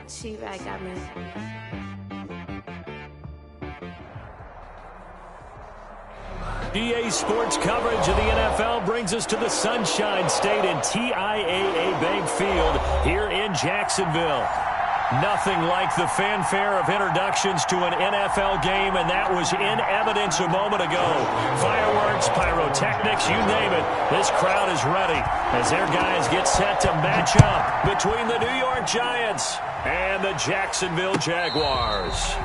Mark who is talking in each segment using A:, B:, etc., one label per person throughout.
A: She-Rag got me.
B: EA Sports coverage of the NFL brings us to the Sunshine State and TIAA Bank Field here in Jacksonville. Nothing like the fanfare of introductions to an NFL game, and that was in evidence a moment ago. Fireworks, pyrotechnics, you name it. This crowd is ready as their guys get set to match up between the New York Giants and the Jacksonville Jaguars.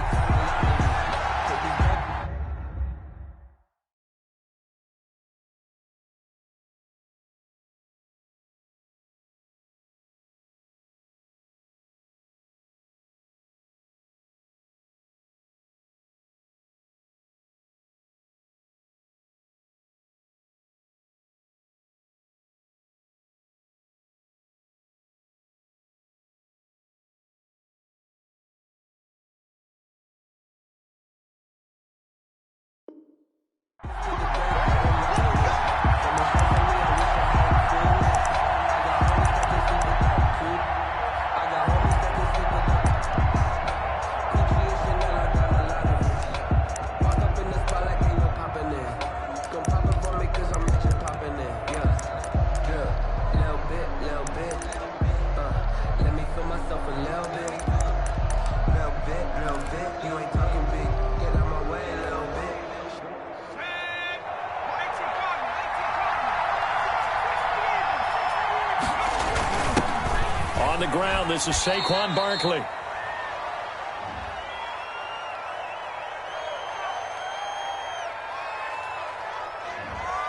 B: On the ground, this is Saquon Barkley.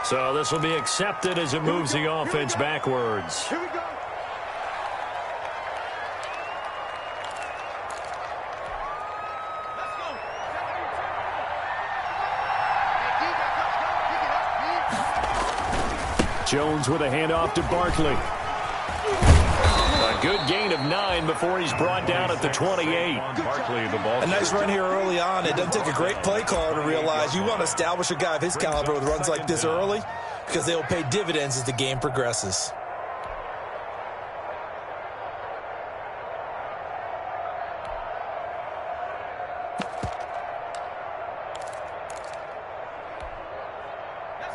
B: So this will be accepted as it moves the offense backwards.
C: Here we go.
B: Jones with a handoff to Barkley. A good gain of 9 before he's brought down at the 28.
C: Barkley, the ball.
D: A nice run here early on. It doesn't take a great play caller to realize you want to establish a guy of his caliber with runs like this early because they will pay dividends as the game progresses.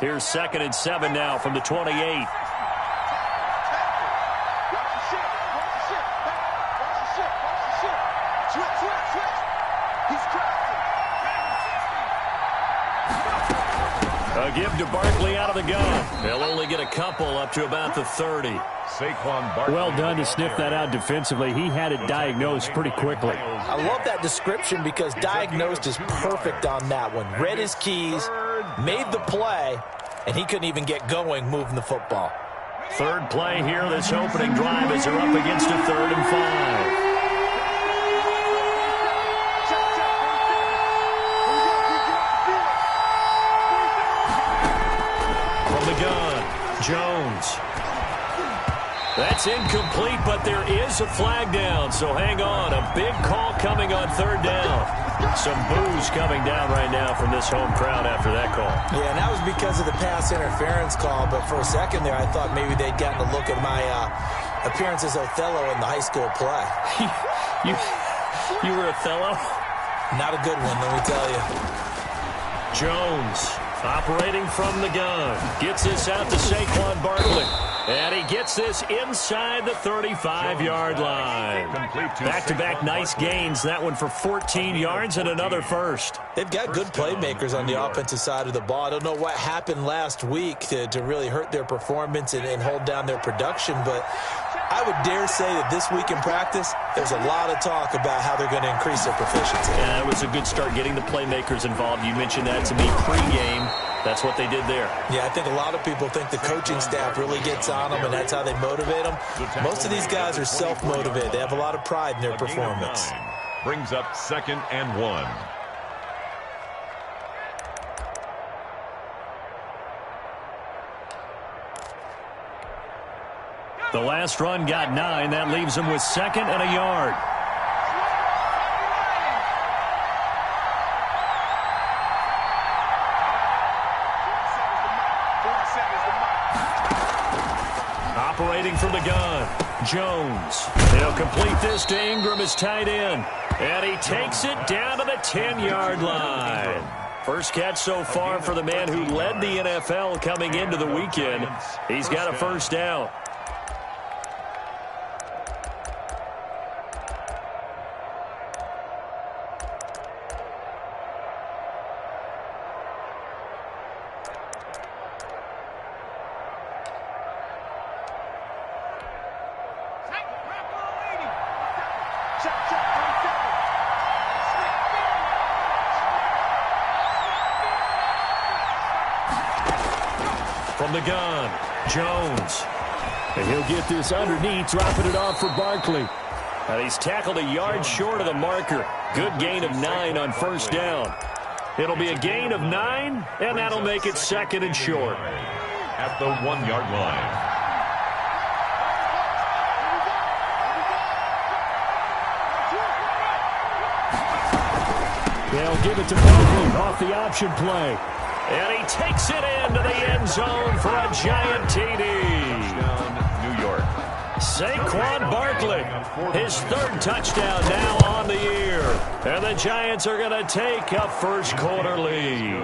B: Here's 2nd and 7 now from the 28. A give to Barkley out of the gun. They'll only get a couple up to about the 30.
C: Saquon Barkley.
B: Well done to sniff that out defensively. He had it diagnosed pretty quickly.
D: I love that description because diagnosed is perfect on that one. Read his keys, made the play, and he couldn't even get going moving the football.
B: Third play here, this opening drive as they're up against a 3rd and 5. Jones. That's incomplete, but there is a flag down, so hang on. A big call coming on 3rd down. Some boos coming down right now from this home crowd after that call.
D: Yeah, and that was because of the pass interference call, but for a second there, I thought maybe they'd gotten a look at my appearance as Othello in the high school play.
B: You were Othello?
D: Not a good one, let me tell you.
B: Jones operating from the gun. Gets this out to Saquon Barkley. And he gets this inside the 35-yard line. Back-to-back nice gains. That one for 14 yards and another first.
D: They've got good playmakers on the offensive side of the ball. I don't know what happened last week to really hurt their performance and hold down their production, but I would dare say that this week in practice, there's a lot of talk about how they're going to increase their proficiency.
B: Yeah, it was a good start getting the playmakers involved. You mentioned that to me pregame. That's what they did there.
D: Yeah, I think a lot of people think the coaching staff really gets on them, and that's how they motivate them. Most of these guys are self-motivated. They have a lot of pride in their performance.
C: Brings up 2nd and 1.
B: The last run got 9. That leaves them with 2nd and a yard. Operating from the gun, Jones. He'll complete this to Ingram, his tight end. And he takes it down to the 10-yard line. First catch so far for the man who led the NFL coming into the weekend. He's got a first down. From the gun, Jones. And he'll get this underneath, dropping it off for Barkley. And he's tackled a yard short of the marker. Good gain of 9 on first down. It'll be a gain of 9, and that'll make it second and short.
C: At the 1-yard line.
B: They'll give it to Barkley off the option play. And he takes it into the end zone for a giant TD.
C: Touchdown, New York.
B: Saquon Barkley, his third touchdown now on the year. And the Giants are going to take a first quarter lead.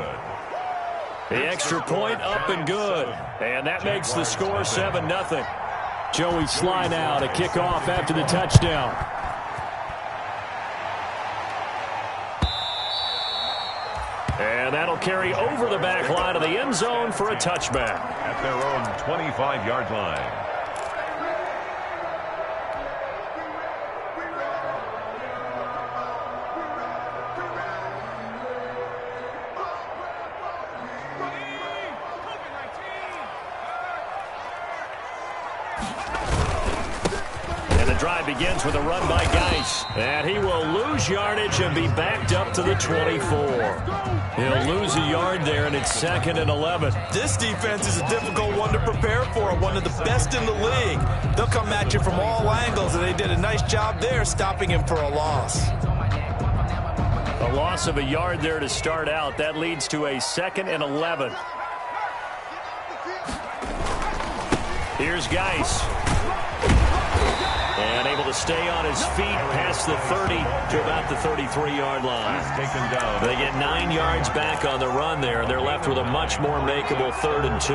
B: The extra point up and good. And that makes the score 7-0. Joey Sly now to kick off after the touchdown. And that'll carry over the back line of the end zone for a touchback.
C: At their own 25-yard line.
B: And the drive begins with a run by Geis. And he will lose yardage and be backed up to the 24. He'll lose a yard there, and it's 2nd and 11.
D: This defense is a difficult one to prepare for, one of the best in the league. They'll come at you from all angles, and they did a nice job there stopping him for a loss.
B: A loss of a yard there to start out. That leads to a 2nd and 11. Here's Geis. And able to stay on his feet past the 30 to about the 33-yard line.
C: Taken down.
B: They get 9 yards back on the run there, and they're left with a much more makeable 3rd and 2.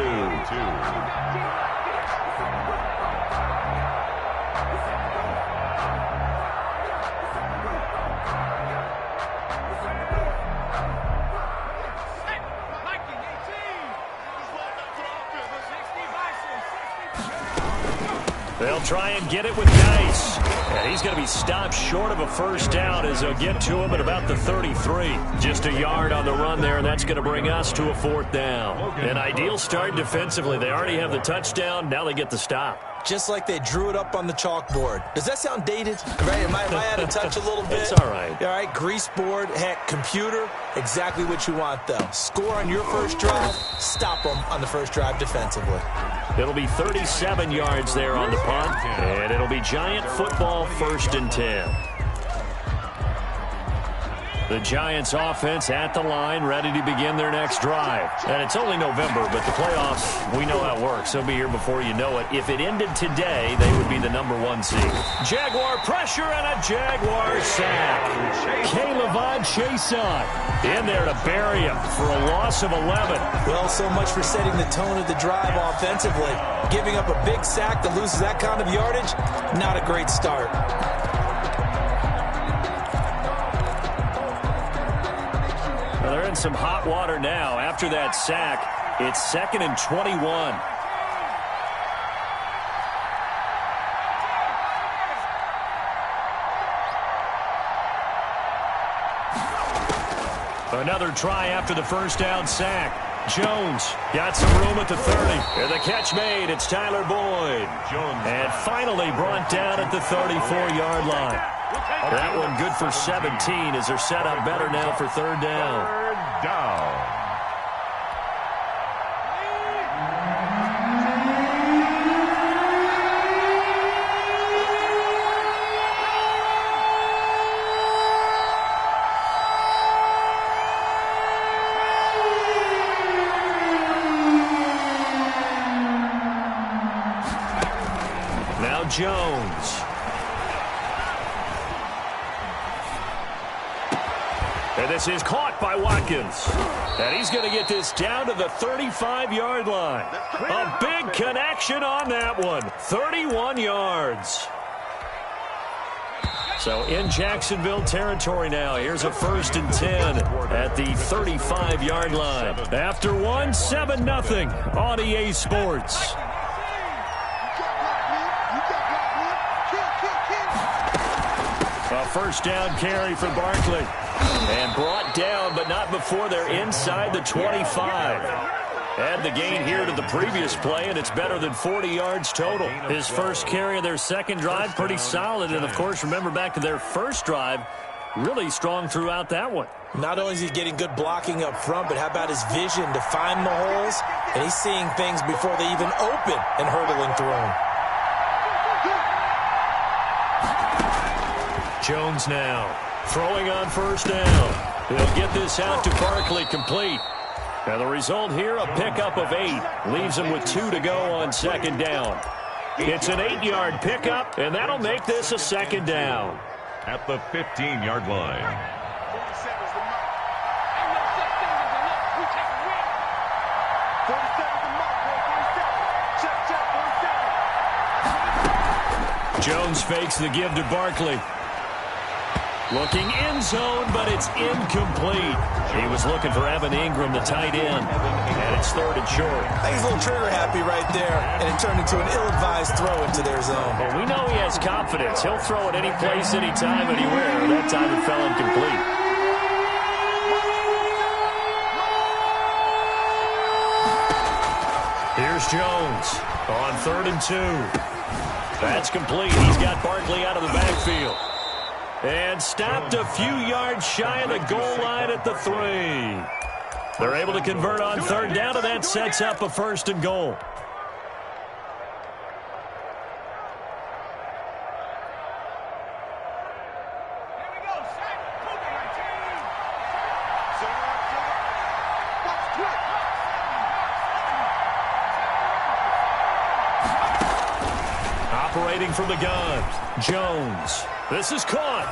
B: They'll try and get it with Geis. And he's going to be stopped short of a first down as they'll get to him at about the 33. Just a yard on the run there, and that's going to bring us to a 4th down. An ideal start defensively. They already have the touchdown. Now they get the stop.
D: Just like they drew it up on the chalkboard. Does that sound dated? Right? Am I out of touch a little bit?
B: It's all right.
D: All right, grease board, heck, computer, exactly what you want, though. Score on your first drive, stop them on the first drive defensively.
B: It'll be 37 yards there on the punt, and it'll be Giant football 1st and 10. The Giants offense at the line, ready to begin their next drive. And it's only November, but the playoffs, we know how it works. They'll be here before you know it. If it ended today, they would be the #1 seed. Jaguar pressure and a Jaguar sack. K'Lavon Chaisson in there to bury him for a loss of 11.
D: Well, so much for setting the tone of the drive offensively. Giving up a big sack that loses that kind of yardage, not a great start.
B: They're in some hot water now. After that sack, it's 2nd and 21. Another try after the first down sack. Jones got some room at the 30. And the catch made. It's Tyler Boyd. And finally brought down at the 34-yard line. That one good for 17 as they're set up better now for 3rd down.
C: 3rd down.
B: Now Jones. And this is caught by Watkins. And he's going to get this down to the 35-yard line. A big connection on that one. 31 yards. So in Jacksonville territory now. Here's a 1st and 10 at the 35-yard line. After one, 7-0 on EA Sports. A first down carry for Barkley. And brought down, but not before they're inside the 25. Add the gain here to the previous play, and it's better than 40 yards total. His first carry of their second drive, pretty solid. And, of course, remember back to their first drive, really strong throughout that one.
D: Not only is he getting good blocking up front, but how about his vision to find the holes? And he's seeing things before they even open and hurdling through them.
B: Jones now. Throwing on first down. He'll get this out to Barkley, complete. And the result here, a pickup of 8. Leaves him with 2 to go on second down. It's an 8-yard pickup, and that'll make this a second down.
C: At the 15-yard line.
B: Jones fakes the give to Barkley. Looking end zone, but it's incomplete. He was looking for Evan Ingram, the tight end, and it's 3rd and short.
D: I think he's a little trigger happy right there, and it turned into an ill-advised throw into their zone.
B: Well, we know he has confidence. He'll throw it any place, anytime, anywhere. That time it fell incomplete. Here's Jones on 3rd and 2. That's complete. He's got Barkley out of the backfield. And stopped a few yards shy of the goal line at the 3. They're able to convert on 3rd down, and that sets up a 1st and goal. Operating from the gun, Jones. This is caught.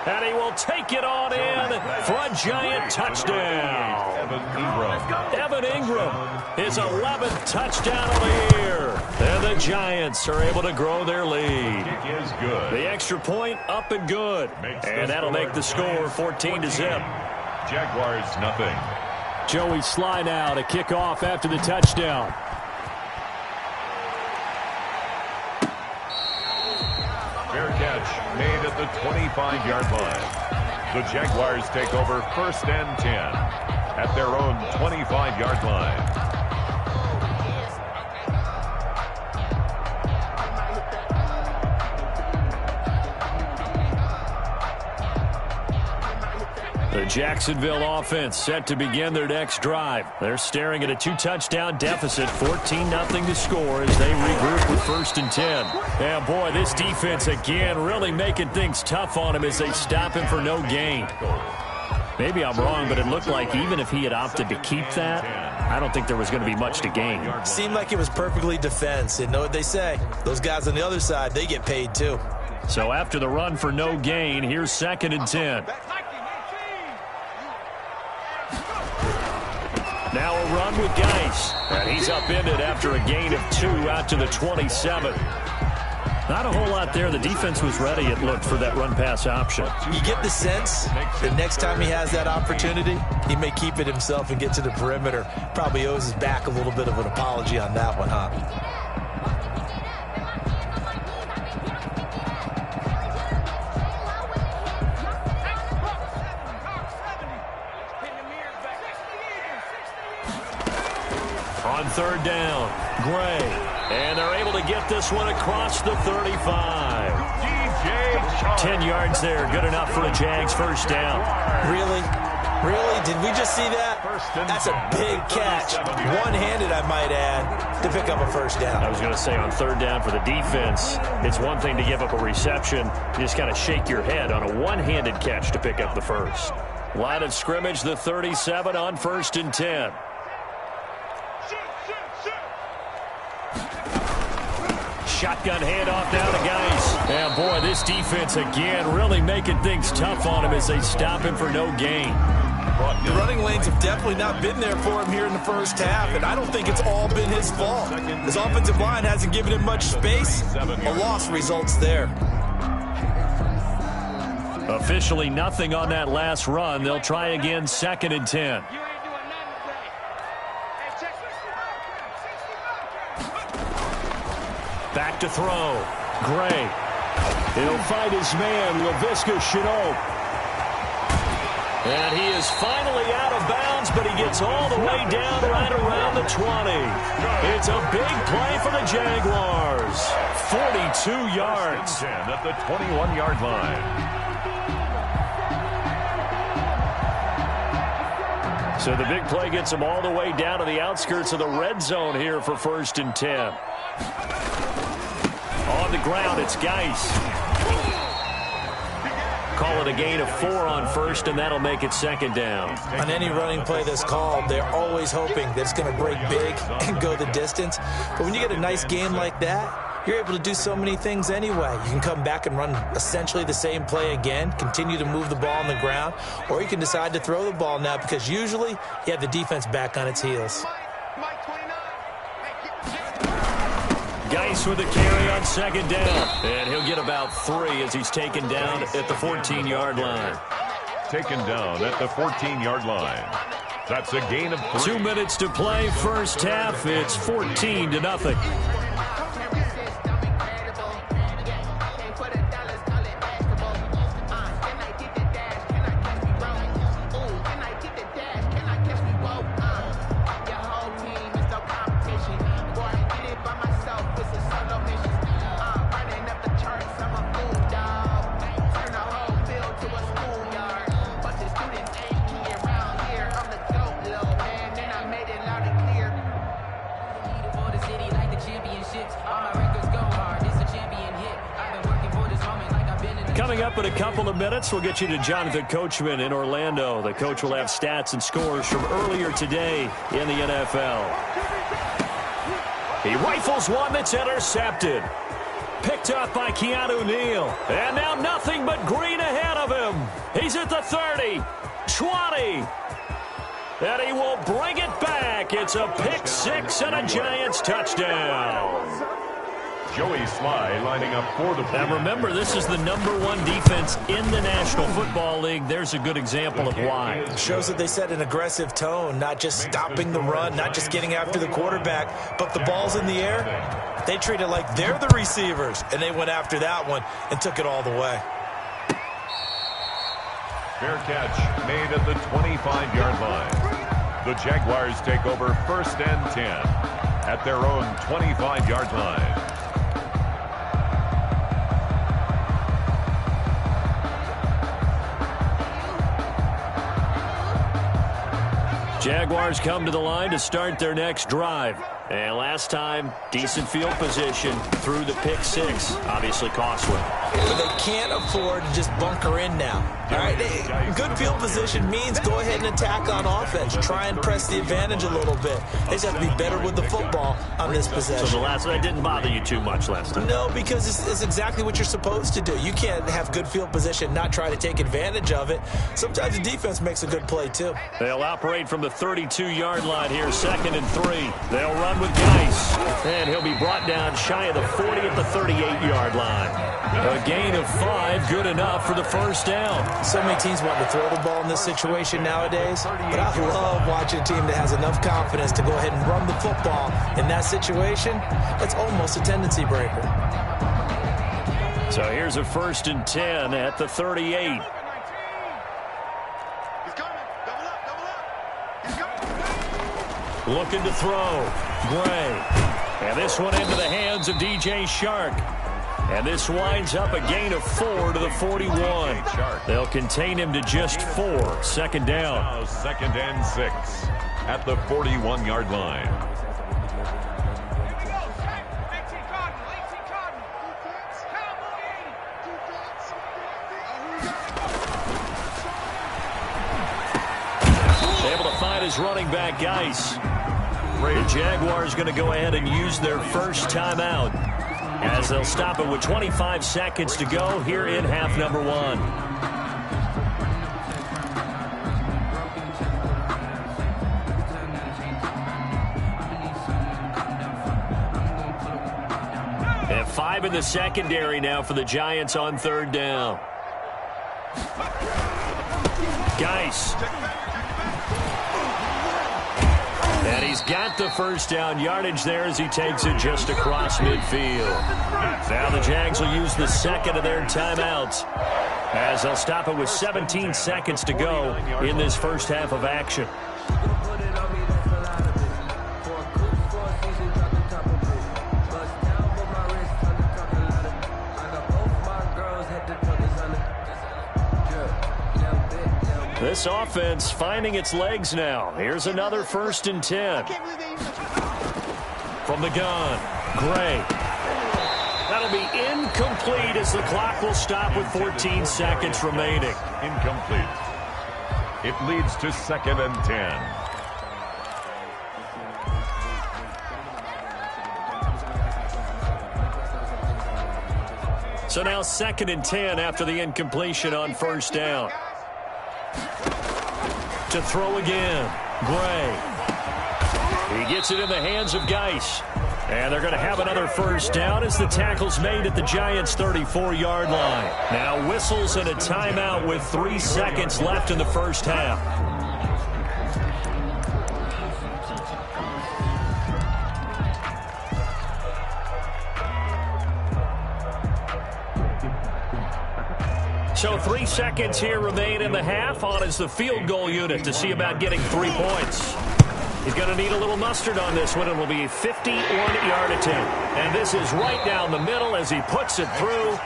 B: And he will take it on in for a giant touchdown. Evan Ingram, his 11th touchdown of the year. And the Giants are able to grow their lead.
C: Kick is good.
B: The extra point up and good. And that'll make the score 14 to zip.
C: Jaguars nothing.
B: Joey Sly now to kick off after the touchdown.
C: Fair catch made at the 25-yard line. The Jaguars take over 1st and 10 at their own 25-yard line.
B: The Jacksonville offense set to begin their next drive. They're staring at a 2-touchdown deficit, 14-0 to score as they regroup with 1st and 10. And boy, this defense again really making things tough on him as they stop him for no gain. Maybe I'm wrong, but it looked like even if he had opted to keep that, I don't think there was going to be much to gain.
D: Seemed like it was perfectly defense. And know what they say? Those guys on the other side, they get paid too.
B: So after the run for no gain, here's 2nd and 10. Now a run with Geis. And he's upended after a gain of 2 out to the 27. Not a whole lot there. The defense was ready, it looked, for that run-pass option.
D: You get the sense that next time he has that opportunity, he may keep it himself and get to the perimeter. Probably owes his back a little bit of an apology on that one, huh?
B: On 3rd down, Gray. And they're able to get this one across the 35. 10 yards there, good enough for a Jags 1st down.
D: Really? Really? Did we just see that? That's a big catch. One-handed, I might add, to pick up a 1st down.
B: I was going to say on 3rd down for the defense, it's one thing to give up a reception. You just kind of shake your head on a one-handed catch to pick up the 1st. Line of scrimmage, the 37 on 1st and 10. shotgun handoff down to Geis. And boy, this defense again really making things tough on him as they stop him for no gain.
D: The running lanes have definitely not been there for him here in the first half, and I don't think it's all been his fault. His offensive line hasn't given him much space. A loss results there.
B: Officially nothing on that last run. They'll try again, 2nd and 10. Back to throw. Gray. He'll find his man, Laviska Shenault. And he is finally out of bounds, but he gets all the way down right around the 20. It's a big play for the Jaguars. 42 yards.
C: At the 21-yard line.
B: So the big play gets him all the way down to the outskirts of the red zone here for 1st and 10. On the ground, it's Geis. Call it a gain of 4 on 1st, and that'll make it 2nd down.
D: On any running play that's called, they're always hoping that it's going to break big and go the distance. But when you get a nice game like that, you're able to do so many things anyway. You can come back and run essentially the same play again, continue to move the ball on the ground, or you can decide to throw the ball now because usually you have the defense back on its heels.
B: Geis with a carry on 2nd down. And he'll get about 3 as he's taken down at the 14-yard line.
C: Taken down at the 14-yard line. That's a gain of 3.
B: 2 minutes to play, first half. It's 14-0. Coming up in a couple of minutes, we'll get you to Jonathan Coachman in Orlando. The coach will have stats and scores from earlier today in the NFL. He rifles one that's intercepted. Picked up by Keanu Neal. And now nothing but green ahead of him. He's at the 30, 20. And he will bring it back. It's a pick 6 and a Giants touchdown.
C: Joey Sly lining up for the play.
B: Now remember, this is the #1 defense in the National Football League. There's a good example of why.
D: It shows that they set an aggressive tone, not just stopping the run, not just getting after the quarterback, but the ball's in the air. They treat it like they're the receivers, and they went after that one and took it all the way.
C: Fair catch made at the 25-yard line. The Jaguars take over 1st and 10 at their own 25-yard line.
B: Jaguars come to the line to start their next drive. And last time, decent field position through the pick 6. Obviously costly.
D: But they can't afford to just bunker in now. All right, good field position means go ahead and attack on offense. Try and press the advantage a little bit. They just have to be better with the football on this possession.
B: So the last one didn't bother you too much last time?
D: No, because it's exactly what you're supposed to do. You can't have good field position, not try to take advantage of it. Sometimes the defense makes a good play, too.
B: They'll operate from the 32-yard line here, 2nd and 3. They'll run with Geis. And he'll be brought down shy of the 40 at the 38-yard line. A gain of 5, good enough for the first down.
D: So many teams want to throw the ball in this situation nowadays, but I love watching a team that has enough confidence to go ahead and run the football in that situation. That's almost a tendency breaker.
B: So here's a 1st and 10 at the 38. Looking to throw. Gray. And this one into the hands of DJ Shark. And this winds up a gain of 4 to the 41. They'll contain him to just 4. 2nd down.
C: Now 2nd and 6 at the 41-yard line.
B: Able to find his running back, Geis. The Jaguars going to go ahead and use their first timeout as they'll stop it with 25 seconds to go here in half number one. And 5 in the secondary now for the Giants on third down. Geis. And he's got the first down yardage there as he takes it just across midfield. Now the Jags will use the second of their timeouts as they'll stop it with 17 seconds to go in this first half of action. This offense finding its legs now. Here's another 1st and 10. From the gun, Gray. That'll be incomplete as the clock will stop with 14 seconds remaining.
C: Incomplete. It leads to 2nd and 10.
B: So now 2nd and 10 after the incompletion on first down. To throw again, Gray. He gets it in the hands of Geis. And they're going to have another first down as the tackle's made at the Giants' 34-yard line. Now whistles and a timeout with 3 seconds left in the first half. So 3 seconds here remain in the half. On is the field goal unit to see about getting 3 points. He's going to need a little mustard on this one. It will be a 51-yard attempt. And this is right down the middle as he puts it through.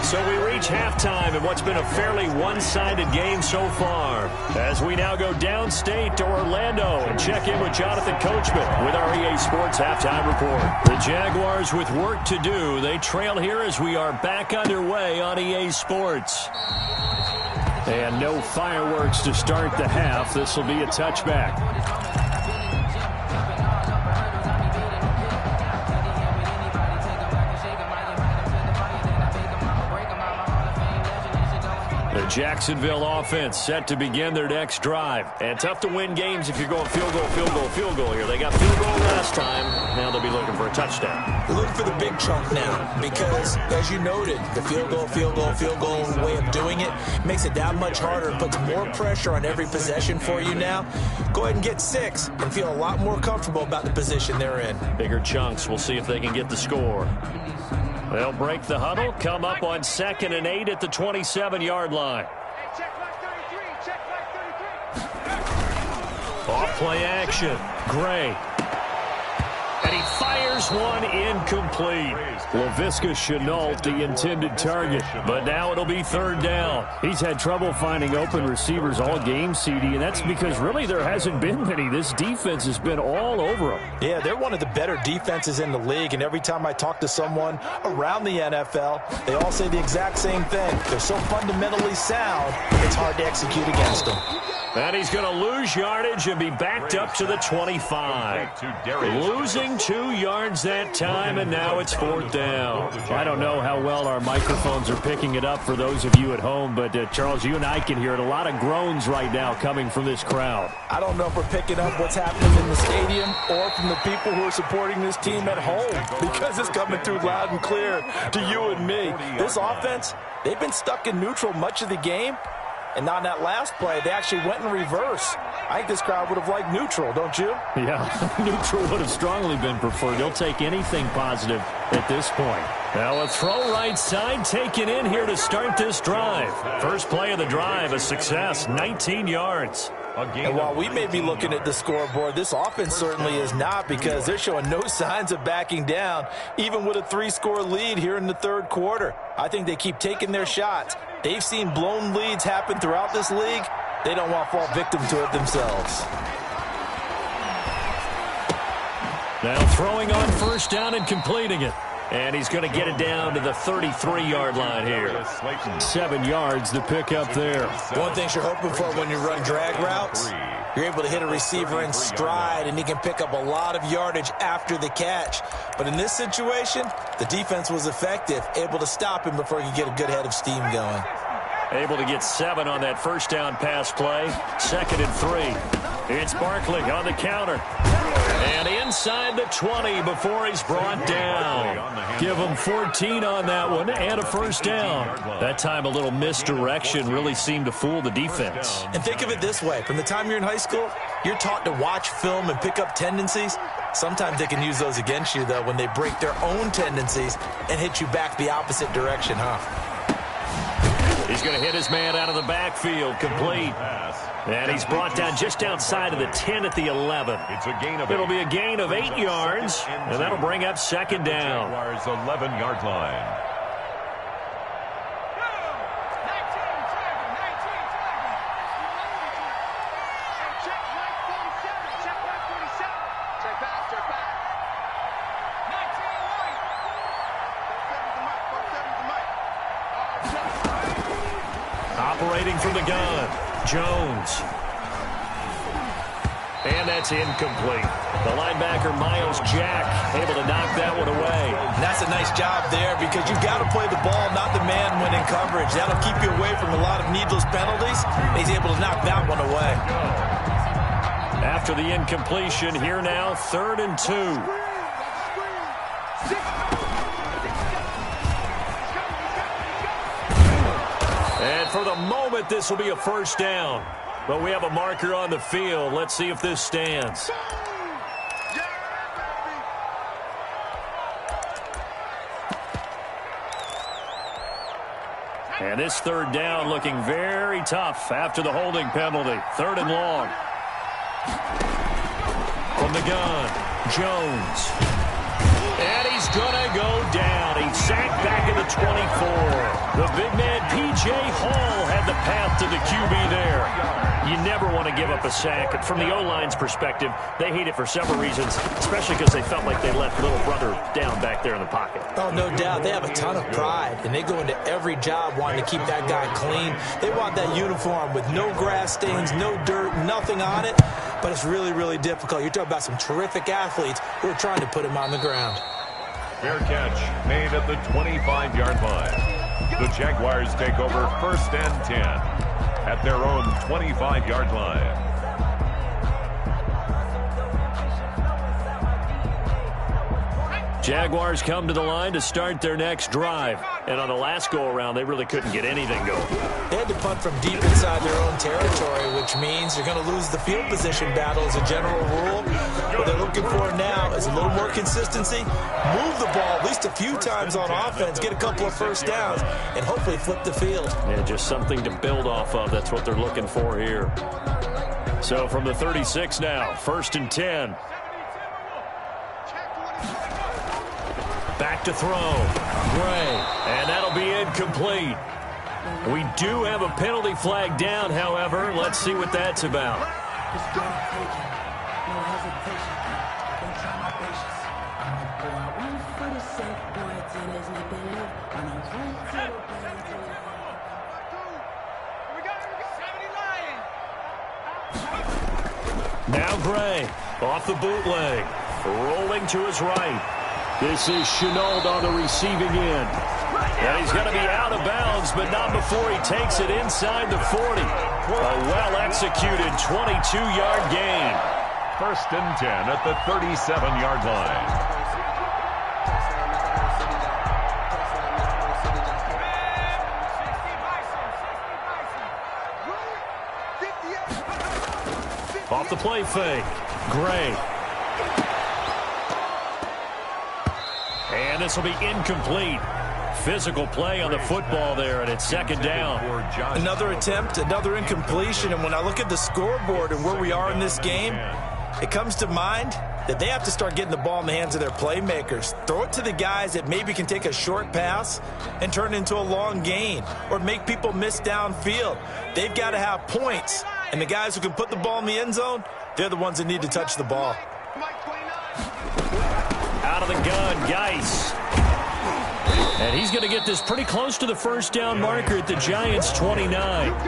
B: So we reach halftime in what's been a fairly one-sided game so far. As we now go downstate to Orlando and check in with Jonathan Coachman with our EA Sports Halftime Report. The Jaguars with work to do. They trail here as we are back underway on EA Sports. And no fireworks to start the half. This will be a touchback. The Jacksonville offense set to begin their next drive. And tough to win games if you're going field goal, field goal, field goal here. They got field goal last time. Now they'll be looking for a touchdown.
D: They're looking for the big chunk now because, as you noted, the field goal way of doing it makes it that much harder and puts more pressure on every possession for you now. Go ahead and get 6 and feel a lot more comfortable about the position they're in.
B: Bigger chunks. We'll see if they can get the score. They'll break the huddle, come up on 2nd and 8 at the 27-yard line. Off play action. Gray. And he fires one incomplete. Laviska Shenault, the intended target. But now it'll be 3rd down.
E: He's had trouble finding open receivers all game, CD, and that's because really there hasn't been many. This defense has been all over them.
D: Yeah, they're one of the better defenses in the league, and every time I talk to someone around the NFL, they all say the exact same thing. They're so fundamentally sound, it's hard to execute against them.
B: And he's going to lose yardage and be backed up to the 25. Losing 2 yards that time, and now it's 4th down.
E: I don't know how well our microphones are picking it up for those of you at home, but Charles, you and I can hear it. A lot of groans right now coming from this crowd.
D: I don't know if we're picking up what's happening in the stadium or from the people who are supporting this team at home because it's coming through loud and clear to you and me. This offense, they've been stuck in neutral much of the game. And on that last play, they actually went in reverse. I think this crowd would have liked neutral, don't you?
E: Yeah, neutral would have strongly been preferred. They'll take anything positive at this point.
B: Now a throw right side taken in here to start this drive. First play of the drive, a success, 19 yards.
D: And while we may be looking at the scoreboard, this offense certainly is not because they're showing no signs of backing down, even with a 3-score lead here in the 3rd quarter. I think they keep taking their shots. They've seen blown leads happen throughout this league. They don't want to fall victim to it themselves.
B: Now throwing on first down and completing it. And he's going to get it down to the 33-yard line here.
E: 7 yards to pick up there.
D: One thing you're hoping for when you run drag routes, you're able to hit a receiver in stride, and he can pick up a lot of yardage after the catch. But in this situation, the defense was effective, able to stop him before he could get a good head of steam going.
B: Able to get 7 on that first down pass play. 2nd and 3. It's Barkley on the counter. And inside the 20 before he's brought down.
E: Give him 14 on that one and a first down.
B: That time a little misdirection really seemed to fool the defense.
D: And think of it this way. From the time you're in high school, you're taught to watch film and pick up tendencies. Sometimes they can use those against you, though, when they break their own tendencies and hit you back the opposite direction, huh?
B: He's going to hit his man out of the backfield, complete. And he's brought down just outside of the 10 at the 11. It'll be a gain of 8 yards, and that'll bring up 2nd down.
C: Jaguars 11-yard line.
B: Operating from the gun, Jones. And that's incomplete. The linebacker, Miles Jack, able to knock that one away.
D: And that's a nice job there because you've got to play the ball, not the man when in coverage. That'll keep you away from a lot of needless penalties. He's able to knock that one away.
B: After the incompletion, here now, 3rd and 2. And for the moment, this will be a first down. But we have a marker on the field. Let's see if this stands. And this 3rd down looking very tough after the holding penalty. 3rd and long. From the gun, Jones. And he's going to go down. He's sacked back at the 24. The big man, P.J. Hall, had the path to the QB there. You never want to give up a sack. From the O-line's perspective, they hate it for several reasons, especially because they felt like they left little brother down back there in the pocket.
D: Oh, no doubt. They have a ton of pride, and they go into every job wanting to keep that guy clean. They want that uniform with no grass stains, no dirt, nothing on it. But it's really, really difficult. You're talking about some terrific athletes who are trying to put him on the ground.
C: Fair catch made at the 25-yard line. The Jaguars take over 1st and 10 at their own 25-yard line.
B: Jaguars come to the line to start their next drive. And on the last go-around, they really couldn't get anything going.
D: They had to punt from deep inside their own territory, which means they're going to lose the field position battle as a general rule. What they're looking for now is a little more consistency, move the ball at least a few times on offense, get a couple of first downs, and hopefully flip the field.
B: Yeah, just something to build off of. That's what they're looking for here. So from the 36 now, 1st and 10. Back to throw. Gray. And that'll be incomplete. We do have a penalty flag down, however. Let's see what that's about. Now Gray off the bootleg. Rolling to his right. This is Chenault on the receiving end. And he's going to be out of bounds, but not before he takes it inside the 40. A well-executed 22-yard gain.
C: 1st and 10 at the 37-yard line.
B: Off the play fake. Gray. And this will be incomplete. Physical play on the football there, and it's 2nd down.
D: Another attempt, another incompletion, and when I look at the scoreboard and where we are in this game, it comes to mind that they have to start getting the ball in the hands of their playmakers. Throw it to the guys that maybe can take a short pass and turn it into a long gain or make people miss downfield. They've got to have points, and the guys who can put the ball in the end zone, they're the ones that need to touch the ball.
B: Out of the gun, Geis. And he's going to get this pretty close to the first down marker at the Giants' 29.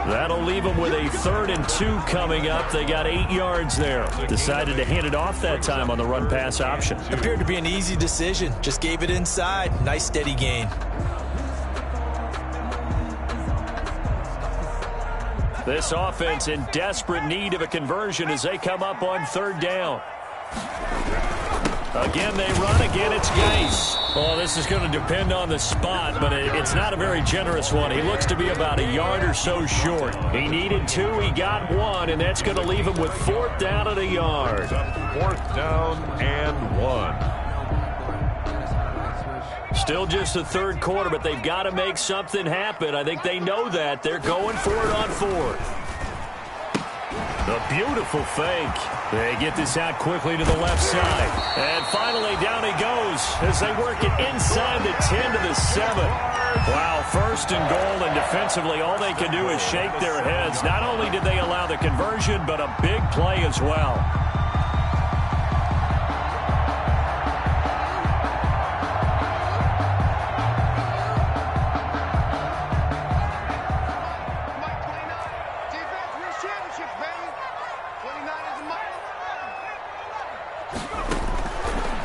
B: That'll leave them with a 3rd and 2 coming up. They got 8 yards there. Decided to hand it off that time on the run-pass option.
D: Appeared to be an easy decision. Just gave it inside. Nice steady gain.
B: This offense in desperate need of a conversion as they come up on 3rd down. Again, they run. Again, it's Gase. Oh, this is going to depend on the spot, but it's not a very generous one. He looks to be about a yard or so short. He needed 2. He got 1, and that's going to leave him with 4th down and a yard.
C: 4th down and 1.
B: Still just the 3rd quarter, but they've got to make something happen. I think they know that. They're going for it on 4th. The beautiful fake. They get this out quickly to the left side. And finally, down he goes as they work it inside the 10 to the 7. Wow, 1st and goal, and defensively, all they can do is shake their heads. Not only did they allow the conversion, but a big play as well.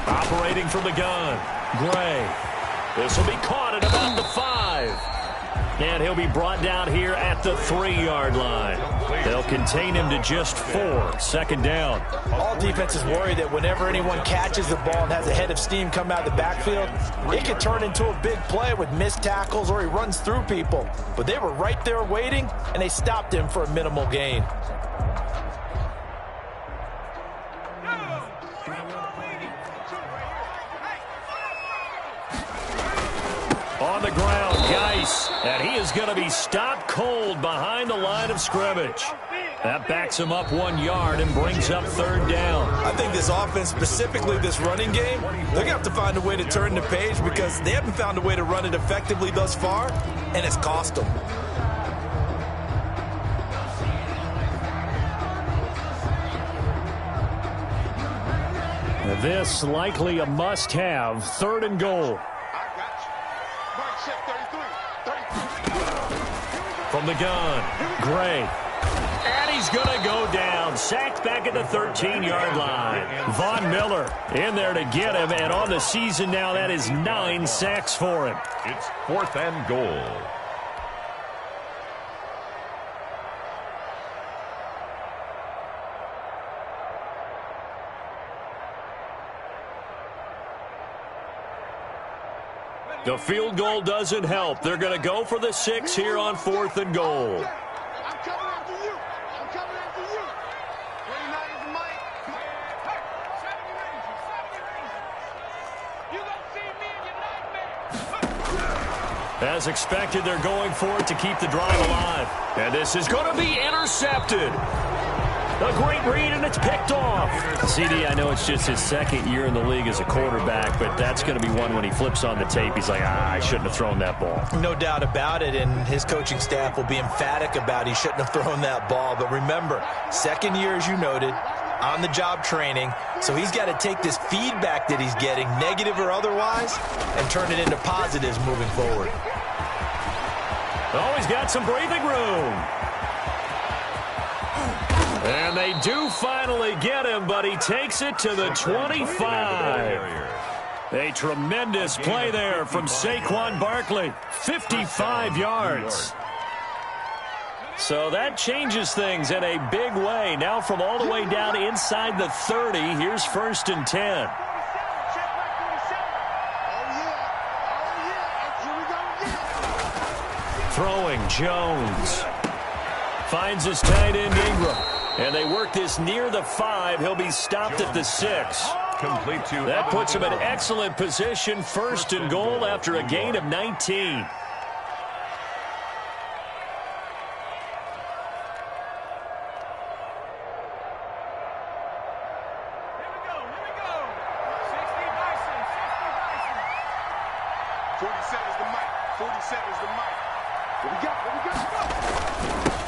B: Operating from the gun, Gray. This will be caught at about the 5. And he'll be brought down here at the 3-yard line. They'll contain him to just 4. 2nd down.
D: All defenses worry that whenever anyone catches the ball and has a head of steam come out of the backfield, it can turn into a big play with missed tackles or he runs through people. But they were right there waiting, and they stopped him for a minimal gain.
B: On the ground, Gase, and he is going to be stopped cold behind the line of scrimmage. That backs him up 1 yard and brings up 3rd down.
D: I think this offense, specifically this running game, they're going to have to find a way to turn the page because they haven't found a way to run it effectively thus far, and it's cost them.
B: This likely a must-have, 3rd and goal. From the gun, Gray. And he's going to go down. Sacked back at the 13-yard line. Von Miller in there to get him. And on the season now, that is 9 sacks for him.
C: It's 4th and goal.
B: The field goal doesn't help. They're going to go for the 6 here on 4th and goal.
F: I'm coming after you. I'm coming after you. 29 is the mic. Hey, 70 Rangers. You gonna see me in your nightmare.
B: As expected, they're going for it to keep the drive alive. And this is going to be intercepted. A great read, and it's picked off. CD, I know it's just his 2nd year in the league as a quarterback, but that's going to be one when he flips on the tape. He's like, I shouldn't have thrown that ball.
D: No doubt about it, and his coaching staff will be emphatic about he shouldn't have thrown that ball. But remember, 2nd year, as you noted, on-the-job training, so he's got to take this feedback that he's getting, negative or otherwise, and turn it into positives moving forward.
B: Oh, he's got some breathing room. And they do finally get him, but he takes it to the 25. A tremendous play there from Saquon Barkley. 55 yards. So that changes things in a big way. Now from all the way down inside the 30, here's 1st and 10. Throwing, Jones. Finds his tight end, Ingram. And they work this near the 5. He'll be stopped at the 6.
C: Complete to
B: That puts him in excellent position. 1st and goal after a gain of 19.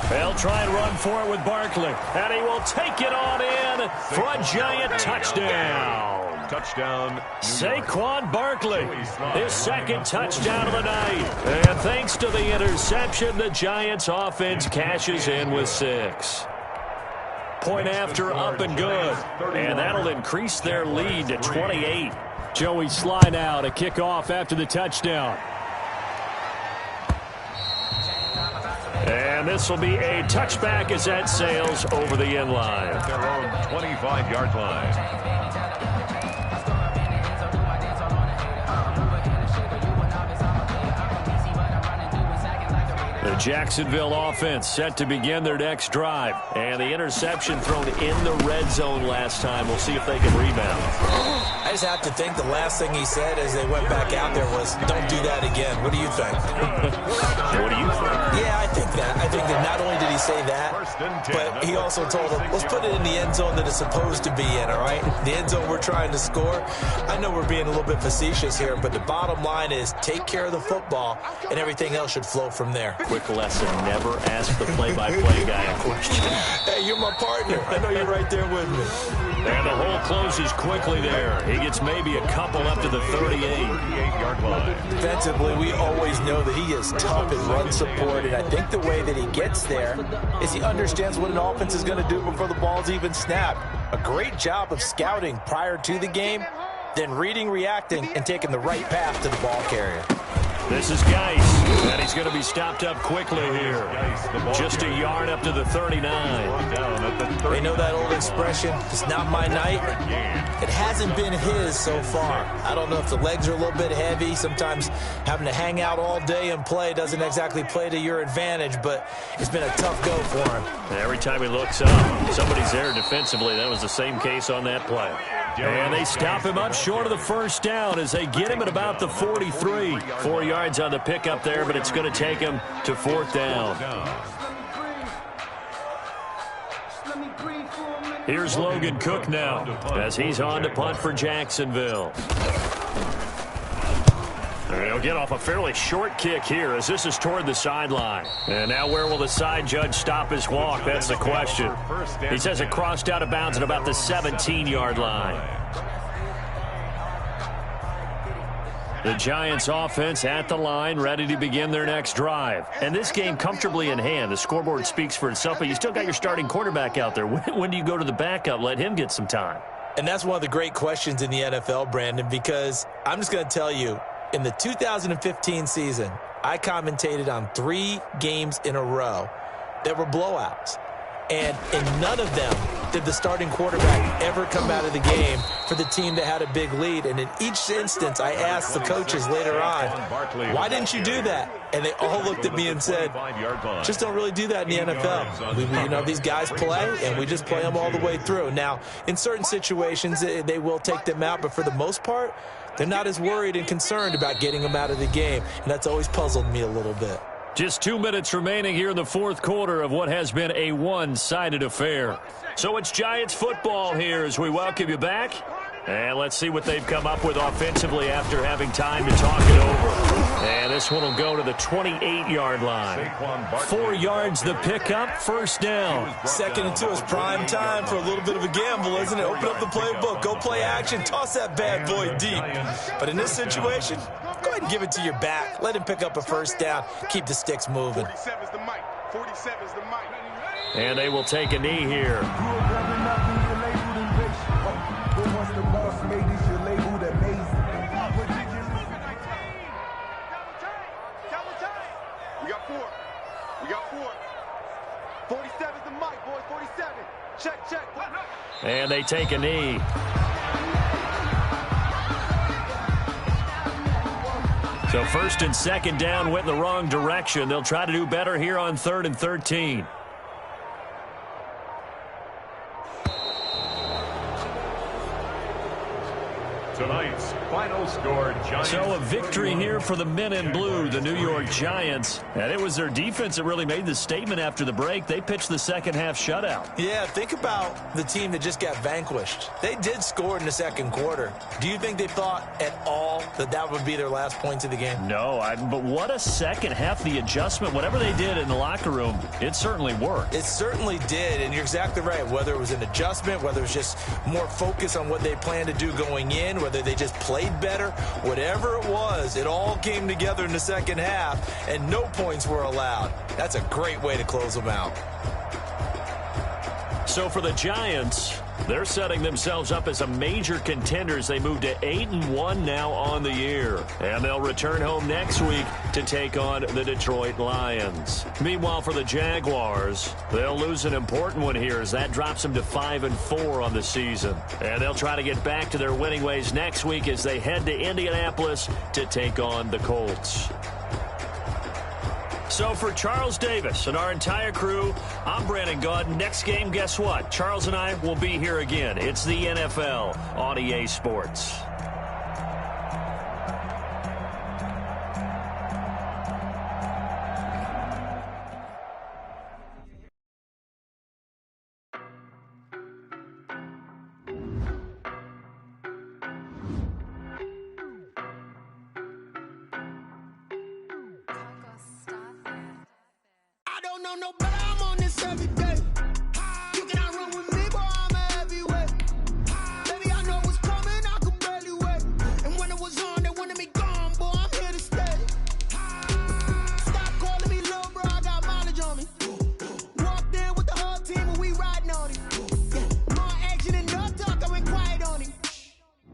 B: They'll try and run for it with Barkley. And he will take it on in for a giant touchdown.
C: Touchdown, New York.
B: Saquon Barkley, his second touchdown of the night. And thanks to the interception, the Giants offense cashes in with 6. Point after, up and good. And that'll increase their lead to 28.
E: Joey Sly now to kick off after the touchdown.
B: And this will be a touchback as that sails over the end line.
C: At their own 25-yard line.
B: The Jacksonville offense set to begin their next drive. And the interception thrown in the red zone last time. We'll see if they can rebound.
D: I just have to think the last thing he said as they went back out there was, don't do that again. What do you think?
B: What do you think?
D: Yeah, I think that. I think that not only did he say that, but he also told them, let's put it in the end zone that it's supposed to be in, all right? The end zone we're trying to score. I know we're being a little bit facetious here, but the bottom line is take care of the football, and everything else should flow from there.
B: Quick lesson, never ask the play-by-play guy a question.
D: Hey, you're my partner. I know you're right there with me.
B: And the hole closes quickly there. He gets maybe a couple up to the 38-yard line.
D: Defensively, we always know that he is tough in run support, and I think the way that he gets there is he understands what an offense is going to do before the ball's even snapped. A great job of scouting prior to the game, then reading, reacting, and taking the right path to the ball carrier.
B: This is Geis, and he's going to be stopped up quickly here. Just a yard up to the 39.
D: They know that old expression, it's not my night. It hasn't been his so far. I don't know if the legs are a little bit heavy. Sometimes having to hang out all day and play doesn't exactly play to your advantage, but it's been a tough go for him.
B: Every time he looks up, somebody's there defensively. That was the same case on that play. And they stop him up short of the first down as they get him at about the 43. 4 yards on the pickup there, but it's going to take him to 4th down. Here's Logan Cook now as he's on to punt for Jacksonville. He'll get off a fairly short kick here as this is toward the sideline. And now where will the side judge stop his walk? That's the question. He says it crossed out of bounds at about the 17-yard line. The Giants offense at the line, ready to begin their next drive. And this game comfortably in hand. The scoreboard speaks for itself, but you still got your starting quarterback out there. When do you go to the backup? Let him get some time.
D: And that's one of the great questions in the NFL, Brandon, because I'm just going to tell you, in the 2015 season, I commentated on 3 games in a row that were blowouts. And in none of them did the starting quarterback ever come out of the game for the team that had a big lead. And in each instance, I asked the coaches later on, why didn't you do that? And they all looked at me and said, just don't really do that in the NFL. These guys play, and we just play them all the way through. Now, in certain situations, they will take them out, but for the most part, they're not as worried and concerned about getting them out of the game. And that's always puzzled me a little bit.
B: Just 2 minutes remaining here in the fourth quarter of what has been a one-sided affair. So it's Giants football here as we welcome you back. And let's see what they've come up with offensively after having time to talk it over. And this one will go to the 28-yard line. 4 yards the pickup, first down.
D: 2nd and 2 is prime time for a little bit of a gamble, isn't it? Open up the playbook, go play action, toss that bad boy deep. But in this situation, go ahead and give it to your back. Let him pick up a first down. Keep the sticks moving.
F: 47's the mic. 47's the mic.
B: And they will take a knee here.
F: We got 4. 47's the mic, boys. 47. Check.
B: And they take a knee. So 1st and 2nd down went in the wrong direction. They'll try to do better here on 3rd and 13.
C: Tonight's final final score, Giants.
B: So a victory here for the men in blue, the New York Giants. And it was their defense that really made the statement after the break. They pitched the second half shutout.
D: Yeah, think about the team that just got vanquished. They did score in the second quarter. Do you think they thought at all that that would be their last points of the game?
B: No, but what a second half. The adjustment, whatever they did in the locker room, it certainly worked.
D: It certainly did, and you're exactly right. Whether it was an adjustment, whether it was just more focus on what they planned to do going in, whether they just played better, whatever it was, it all came together in the second half, and no points were allowed. That's a great way to close them out.
B: So for the Giants, they're setting themselves up as a major contender as they move to 8-1 now on the year. And they'll return home next week to take on the Detroit Lions. Meanwhile, for the Jaguars, they'll lose an important one here as that drops them to 5-4 on the season. And they'll try to get back to their winning ways next week as they head to Indianapolis to take on the Colts. So for Charles Davis and our entire crew, I'm Brandon Gaud. Next game, guess what? Charles and I will be here again. It's the NFL on EA Sports.
F: No, but I'm on this every day. You cannot run with me, boy, I'm a heavyweight. Baby, I know what's coming, I could barely wait. And when it was on, they wanted me gone, boy, I'm here to stay. Stop calling me little bro, I got mileage on me. Walked in with the whole team and we riding on it. More action and no talk, I went quiet on it.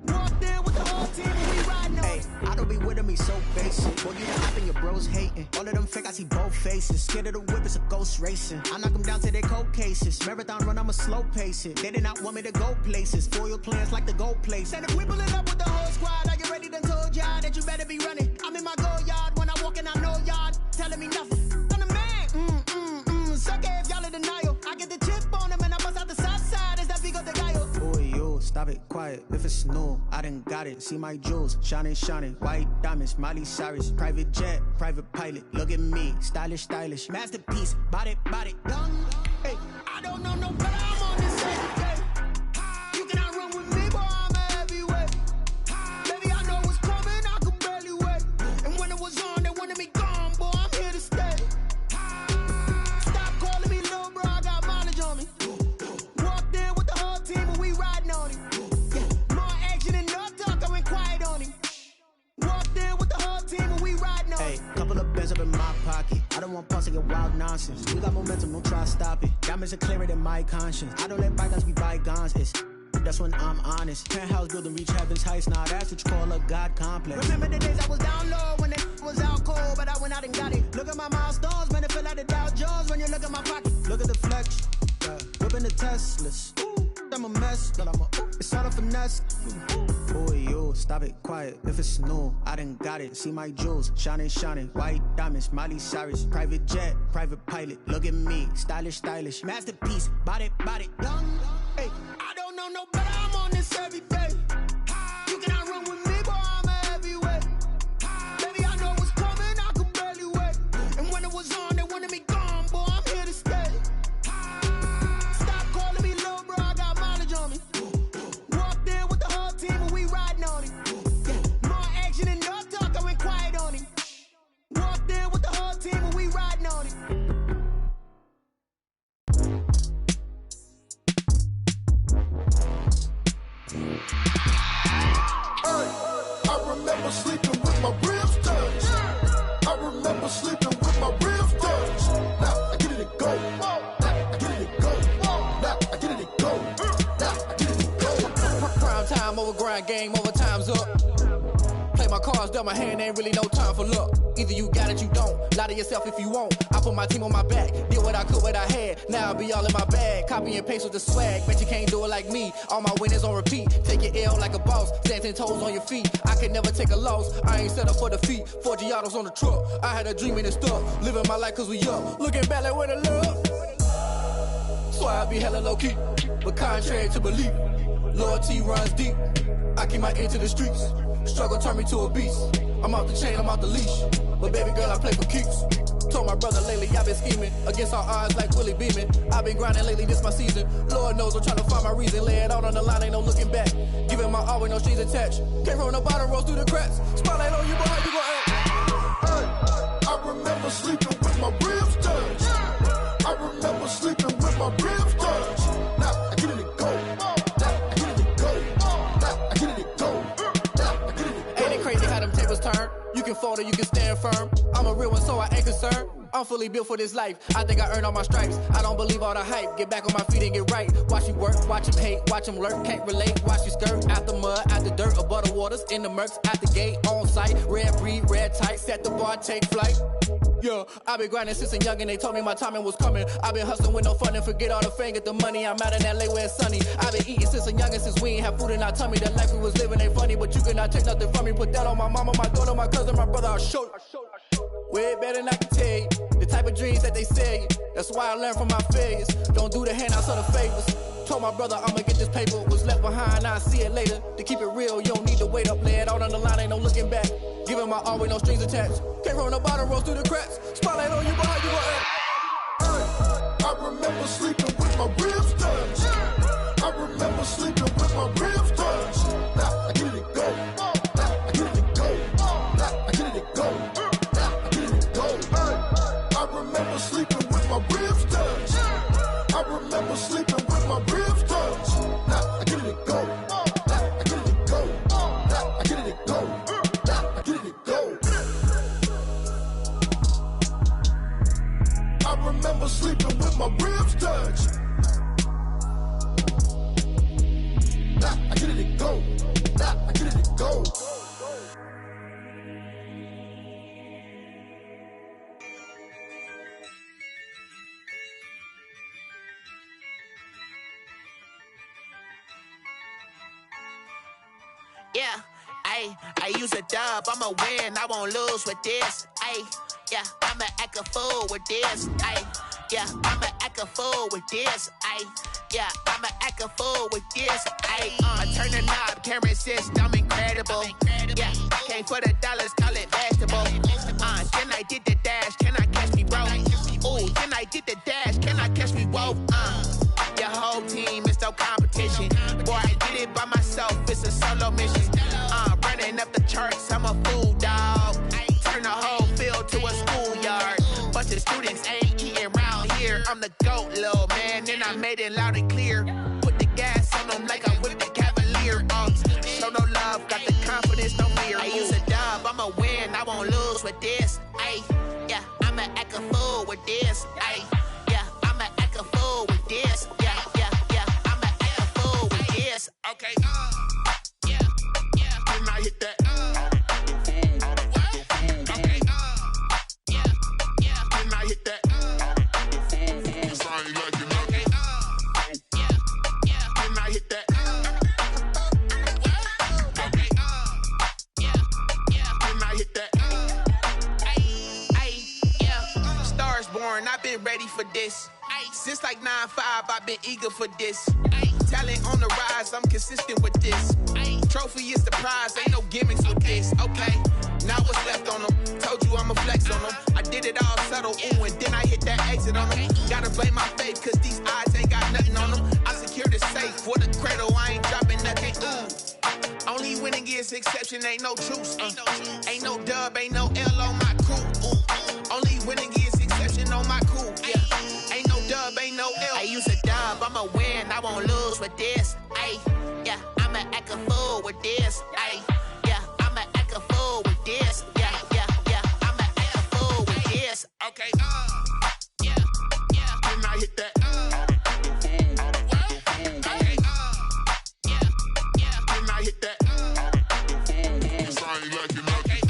F: Walked in with the whole team and we riding on it.
G: I don't be with me so basic. Boy, you the hype and your bros hating. All of them fake, I see both faces. Scared of the whip, it's a ghost racing. I knock them down to their cold cases. Marathon run, I'ma slow pace it. They did not want me to go places. Foil plans like the go place. And if we pulling up with the whole squad, are you ready? Done told y'all that you better be running. I'm in my go yard. When I walk in, I know y'all telling me nothing. I'm the man. Suck it if y'all in denial. I get the chip on them and I bust out the south side. Is that Vigo de Gallo? Boy, yo, stop it, quiet. If it's new, I done got it. See my jewels, shining, shining. White diamonds, Miley Cyrus. Private jet, private pilot. Look at me, stylish, stylish. Masterpiece, body, done. Hey, I don't know no better. I'm on this every day. You cannot run with me, boy, I'm a heavyweight. Baby, I know what's coming, I could barely wait. And when it was on, they wanted me gone, boy, I'm here to stay. Stop calling me little bro, I got mileage on me. Walked in with the whole team and we riding on it. More action and no talk, I went quiet on it. Walked in with the whole team and we riding on it. Hey, couple of bands up in my pocket. I don't want pulse to get wild nonsense. We got momentum, don't try to stop it. Diamonds are clearer than my conscience. I don't let bygones be bygones. That's when I'm honest. Penthouse building reach heaven's heights. Now that's what you call a God complex. Remember the days I was down low when it was out cold, but I went out and got it. Look at my milestones, man, it feel like the Dow Jones when you look at my pocket. Look at the flex, whipping the Teslas. I'm a mess, but it's all a finesse. Boy, yo, stop it, quiet. If it's new, I done got it. See my jewels, shining, shining. White diamonds, Miley Cyrus. Private jet, private pilot. Look at me, stylish, stylish. Masterpiece, body, done. Hey, I don't know no better. I'm on this every day. You cannot run with me, boy, I'm a heavyweight. Baby, I know what's coming, I could barely wait. And when it was on, they wanted me gone, boy, I'm here to stay. Stop calling me little bro, I got mileage on me. Walked in with the whole team and we riding on it. More action and no talk, I went quiet on it. Walked in with the whole team and we riding on it.
H: I remember sleeping with my ribs touched. I remember sleeping with my ribs touched. Now I get it to go. Now I get it to go. Now I get it to go. Now I get it to go.
I: Prime time over grind game, overtime's up. Play my cards, dealt my hand, ain't really no time for luck. Either you got it, you don't. Lie to yourself if you won't. I put my team on my back, did what I could, what I had. Now I'll be all in my bag. Copy and paste with the swag. Bet you can't do it like me. All my winners on repeat. Take your L like a boss. Stand 10 toes on your feet. I can never take a loss. I ain't set up for defeat. 4 Giottos on the truck. I had a dream and it stuck. Living my life cause we up. Looking back like where the love. So I be hella low key. But contrary to belief, loyalty runs deep. I keep my ear to the streets. Struggle turned me to a beast. I'm off the chain, I'm off the leash. But baby girl, I play for keeps. Told my brother lately, I've been scheming against all odds like Willie Beeman. I've been grinding lately, this my season. Lord knows I'm trying to find my reason. Lay it out on the line, ain't no looking back. Giving my all with no strings attached. Came from the bottom, rose through the cracks. Spotlight on you, boy, how you gon' act?
H: I remember sleeping with my ribs touched. I remember sleeping with my ribs touched. Now I get it and go. Now I get it and go. Now I get it and go. Now I get it and go.
I: Ain't it crazy how them tables turn? You can fold or you can stand firm. I'm a real one, so I ain't concerned. I'm fully built for this life. I think I earned all my stripes. I don't believe all the hype. Get back on my feet and get right. Watch you work, watch him hate, watch him lurk. Can't relate, watch you skirt. Out the mud, out the dirt, above the waters, in the murks, out the gate, on site. Red breed, red tight, set the bar, take flight. Yeah, I've been grinding since a young and they told me my timing was coming. I've been hustling with no fun and forget all the fame, get the money. I'm out in LA where it's sunny. I've been eating since a young and since we ain't have food in our tummy. The life we was living ain't funny, but you cannot take nothing from me. Put that on my mama, my daughter, my cousin, my brother, I'll show you. Way better than I can tell you. The type of dreams that they sell you. That's why I learned from my failures. Don't do the handouts or the favors. Told my brother I'ma get this paper. Was left behind, I'll see it later. To keep it real, you don't need to wait up. Lay it out on the line, ain't no looking back. Giving my all with no strings attached. Came from the bottom, rose through the cracks. Spotlight on you, boy, how you gon' act?
H: I remember sleeping with my ribs touched. I remember sleeping with my ribs touched. Now I get it and go. Now I get it and go. Now I get it and go. Now I get it and go. I remember sleeping with my ribs touched. I remember sleeping with my ribs touched. Now I get it and go. Now I get it and go. Now I get it and go. Now I get it and go. I remember sleeping with my ribs touched. Now I get it and go. Now I get it and go.
J: Yeah, I use a dub, I'ma win, I won't lose with this. Yeah, I'ma act a fool with this. Yeah, I'ma act a fool with this. Yeah, I'ma act a fool with this. Turn the knob, camera system incredible. Yeah, came for the dollars, call it vegetable. Then I did the dash, can I catch me, bro? Ooh, then I did the dash, can I catch me, whoa? Your whole team is no competition. Boy, I did it by myself, it's a solo mission. Running up the charts, I'm a fool, dog. Turn the whole field to a schoolyard. Bunch of students ain't eating round here. I'm the GOAT, little man, and I made it loud and clear. Put the gas on them like I'm with the Cavalier. Show no love, got the confidence, no fear. I use a dub, I'ma win, I won't lose with this. Yeah, I'ma act a fool with this. Yeah, I'ma act a fool with this. Yeah, I'ma act a fool with this. Okay, yeah, when I hit that. Okay, yeah, when I hit that. Cause I ain't like it. Okay, yeah, when I hit that. Okay, yeah, when I hit that. Yeah, Stars born, I've been ready for this. Since like 9-5, I've been eager for this. Talent on the rise, I'm consistent with this. Trophy is the prize, ain't no gimmicks with this. Okay, now what's left on them? Told you I'ma flex on them. I did it all subtle, ooh, and then I hit that exit on them. Gotta blame my faith, cause these odds ain't got nothing on them. I secure the safe for the cradle, I ain't dropping nothing, ooh. Only winning is exception, ain't no truce. Ain't no dub, ain't no L on my crew. Only winning is exception on my crew, yeah. Ain't no dub, ain't no L. I use a dub, I'ma win, I won't lose with this. Yeah, I'ma act a fool with this. Yeah, I'ma act a fool with this. Yeah, I'ma act a fool with this. Okay, yeah, when I hit that. Okay, yeah, when I hit that. Cause I ain't like it. Okay,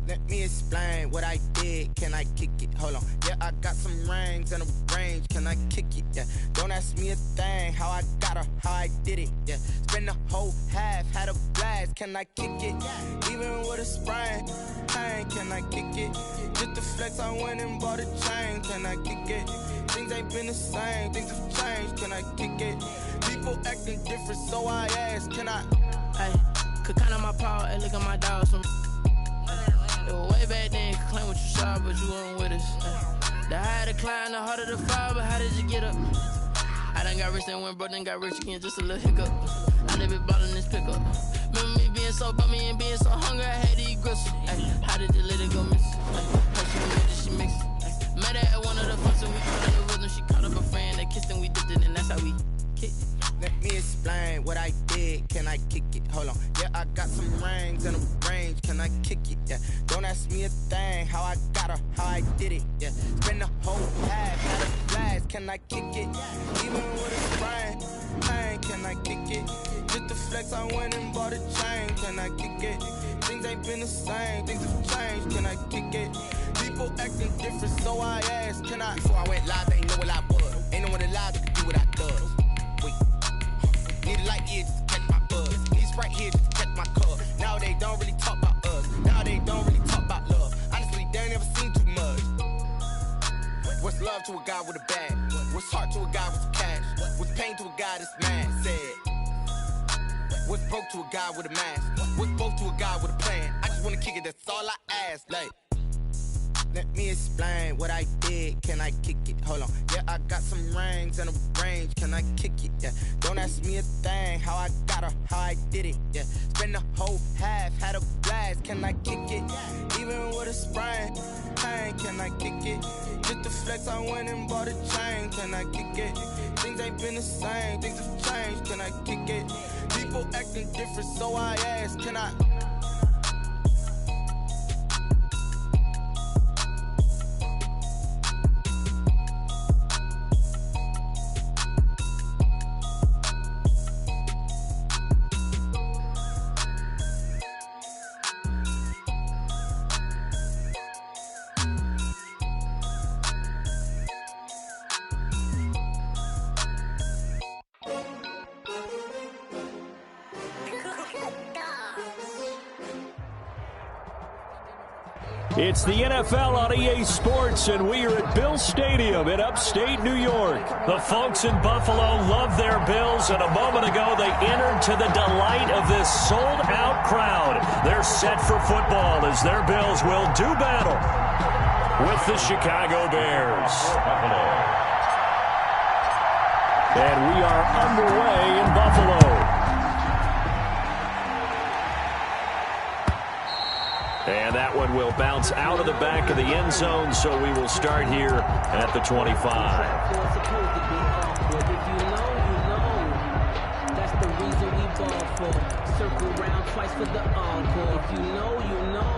G: Let me explain what I did. Can I kick it? Hold on. Yeah, I got some rings and a range. Can I kick it? Yeah. Don't ask me a thing. How I got her, how I did it. Yeah. Spend the whole half, had a blast. Can I kick it? Even with a sprain. Hey, can I kick it? Just to flex, I went and bought a chain. Can I kick it? Things ain't been the same. Things have changed. Can I kick it? People acting different, so I ask. Can I?
I: Hey, could count on my power and look at my dogs. Way back then, you could claim what you saw, but you weren't with us. The higher the climb, the harder the fall, but how did you get up? I done got rich, then went broke, then got rich again, just a little hiccup. I never bought in this pickup. Remember me being so bummy and being so hungry, I had to eat gristle. How did you let it go miss? How she made it, she mixed it. Met her at one of the functions, we caught in the rhythm. She caught up a friend, they kissed and we dipped it, and that's how we kicked it.
G: Let me explain what I did. Can I kick it? Hold on. Yeah, I got some rings and a range. Can I kick it? Yeah. Don't ask me a thing. How I got her, how I did it. Yeah. Spend the whole half, had a blast. Can I kick it? Even with a sprain. Hey, can I kick it? Just to flex, I went and bought a chain. Can I kick it? Things ain't been the same. Things have changed. Can I kick it? People acting different, so I asked. Can I? Before I went live, they ain't know what I was. Ain't no one alive that could do what I does. Need a light here just to catch my buzz. Need Sprite here just to catch my cup. Now they don't really talk about us. Now they don't really talk about love. Honestly, they ain't never seen too much. What's love to a guy with a bag? What's heart to a guy with some cash? What's pain to a guy that's mad? Said. What's broke to a guy with a mask? What's both to a guy with a plan? I just wanna kick it, that's all I ask. Like, let me explain what I did. Can I kick it? Hold on. Yeah, I got some rings and a range. Can I kick it? Yeah. Don't ask me a thing. How I got her, how I did it. Yeah. Spend the whole half, had a blast. Can I kick it? Even with a sprain. Hey, can I kick it? Just to flex, I went and bought a chain. Can I kick it? Things ain't been the same. Things have changed. Can I kick it? People acting different, so I ask. Can I?
B: It's the NFL on EA Sports, and we are at Bill Stadium in upstate New York. The folks in Buffalo love their Bills, and a moment ago they entered to the delight of this sold-out crowd. They're set for football as their Bills will do battle with the Chicago Bears. And we are underway in Buffalo. And that one will bounce out of the back of the end zone, so we will start here at the 25.
K: If you know, you know. That's the reason we ball for. Circle round twice for the encore. If you know, you know.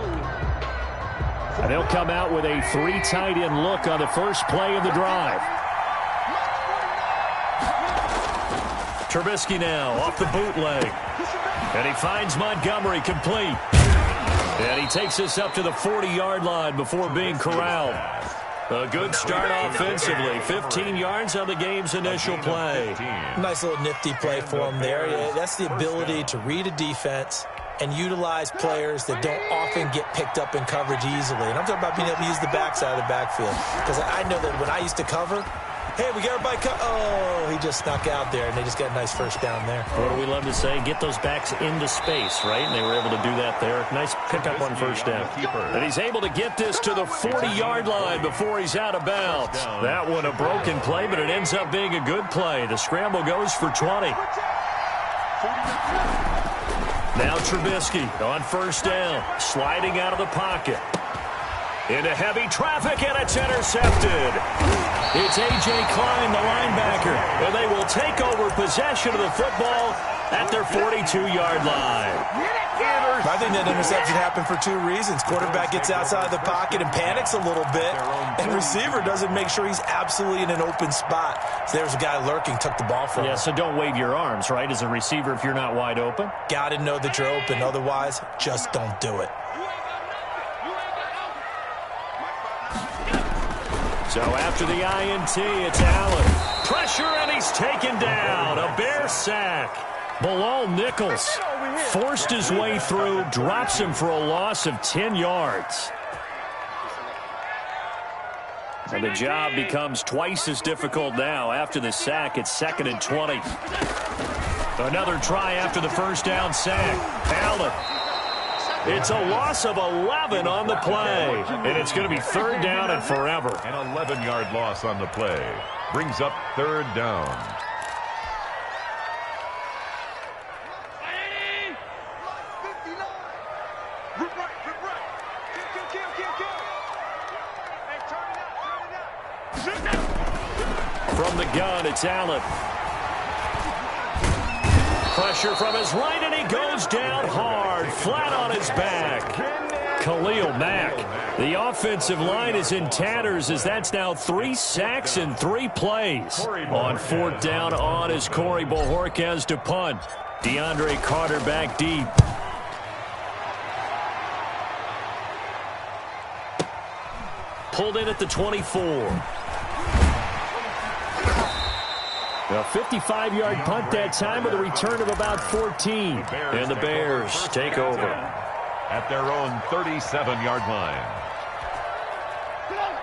B: And they'll come out with a 3 tight end look on the first play of the drive. Trubisky now off the bootleg. And he finds Montgomery complete. And he takes us up to the 40-yard line before being corralled. A good start offensively. 15 yards on the game's initial play.
D: Nice little nifty play for him there. That's the ability to read a defense and utilize players that don't often get picked up in coverage easily. And I'm talking about being able to use the backside of the backfield. Because I know that when I used to cover, hey, we got everybody oh, he just snuck out there, and they just got a nice first down there.
B: What do we love to say? Get those backs into space, right? And they were able to do that there. Nice pickup on first down. And he's able to get this to the 40-yard line before he's out of bounds. That one a broken play, but it ends up being a good play. The scramble goes for 20. Now Trubisky on first down, sliding out of the pocket. Into heavy traffic, and it's intercepted. It's A.J. Klein, the linebacker, and they will take over possession of the football at their 42-yard line.
D: I think that interception happened for 2 reasons. Quarterback gets outside of the pocket and panics a little bit, and receiver doesn't make sure he's absolutely in an open spot. So there's a guy lurking, took the ball from him.
B: Yeah, so don't wave your arms, right, as a receiver if you're not wide open.
D: Got to know that you're open. Otherwise, just don't do it.
B: So after the INT, it's Allen. Pressure, and he's taken down. A Bear sack. Bilal Nichols forced his way through, drops him for a loss of 10 yards. And the job becomes twice as difficult now. After the sack, it's 2nd and 20. Another try after the first down sack. Allen. It's a loss of 11 on the play. And it's going to be 3rd down and forever.
C: An 11-yard loss on the play. Brings up 3rd down.
B: From the gun, it's Allen. Pressure from his right, and he goes down hard, flat on his back. Khalil Mack. The offensive line is in tatters as that's now 3 sacks in 3 plays. On 4th down on is Corey Bojorquez to punt. DeAndre Carter back deep. Pulled in at the 24. A 55-yard punt that time with a return of about 14. And the Bears take over.
C: At their own 37-yard line.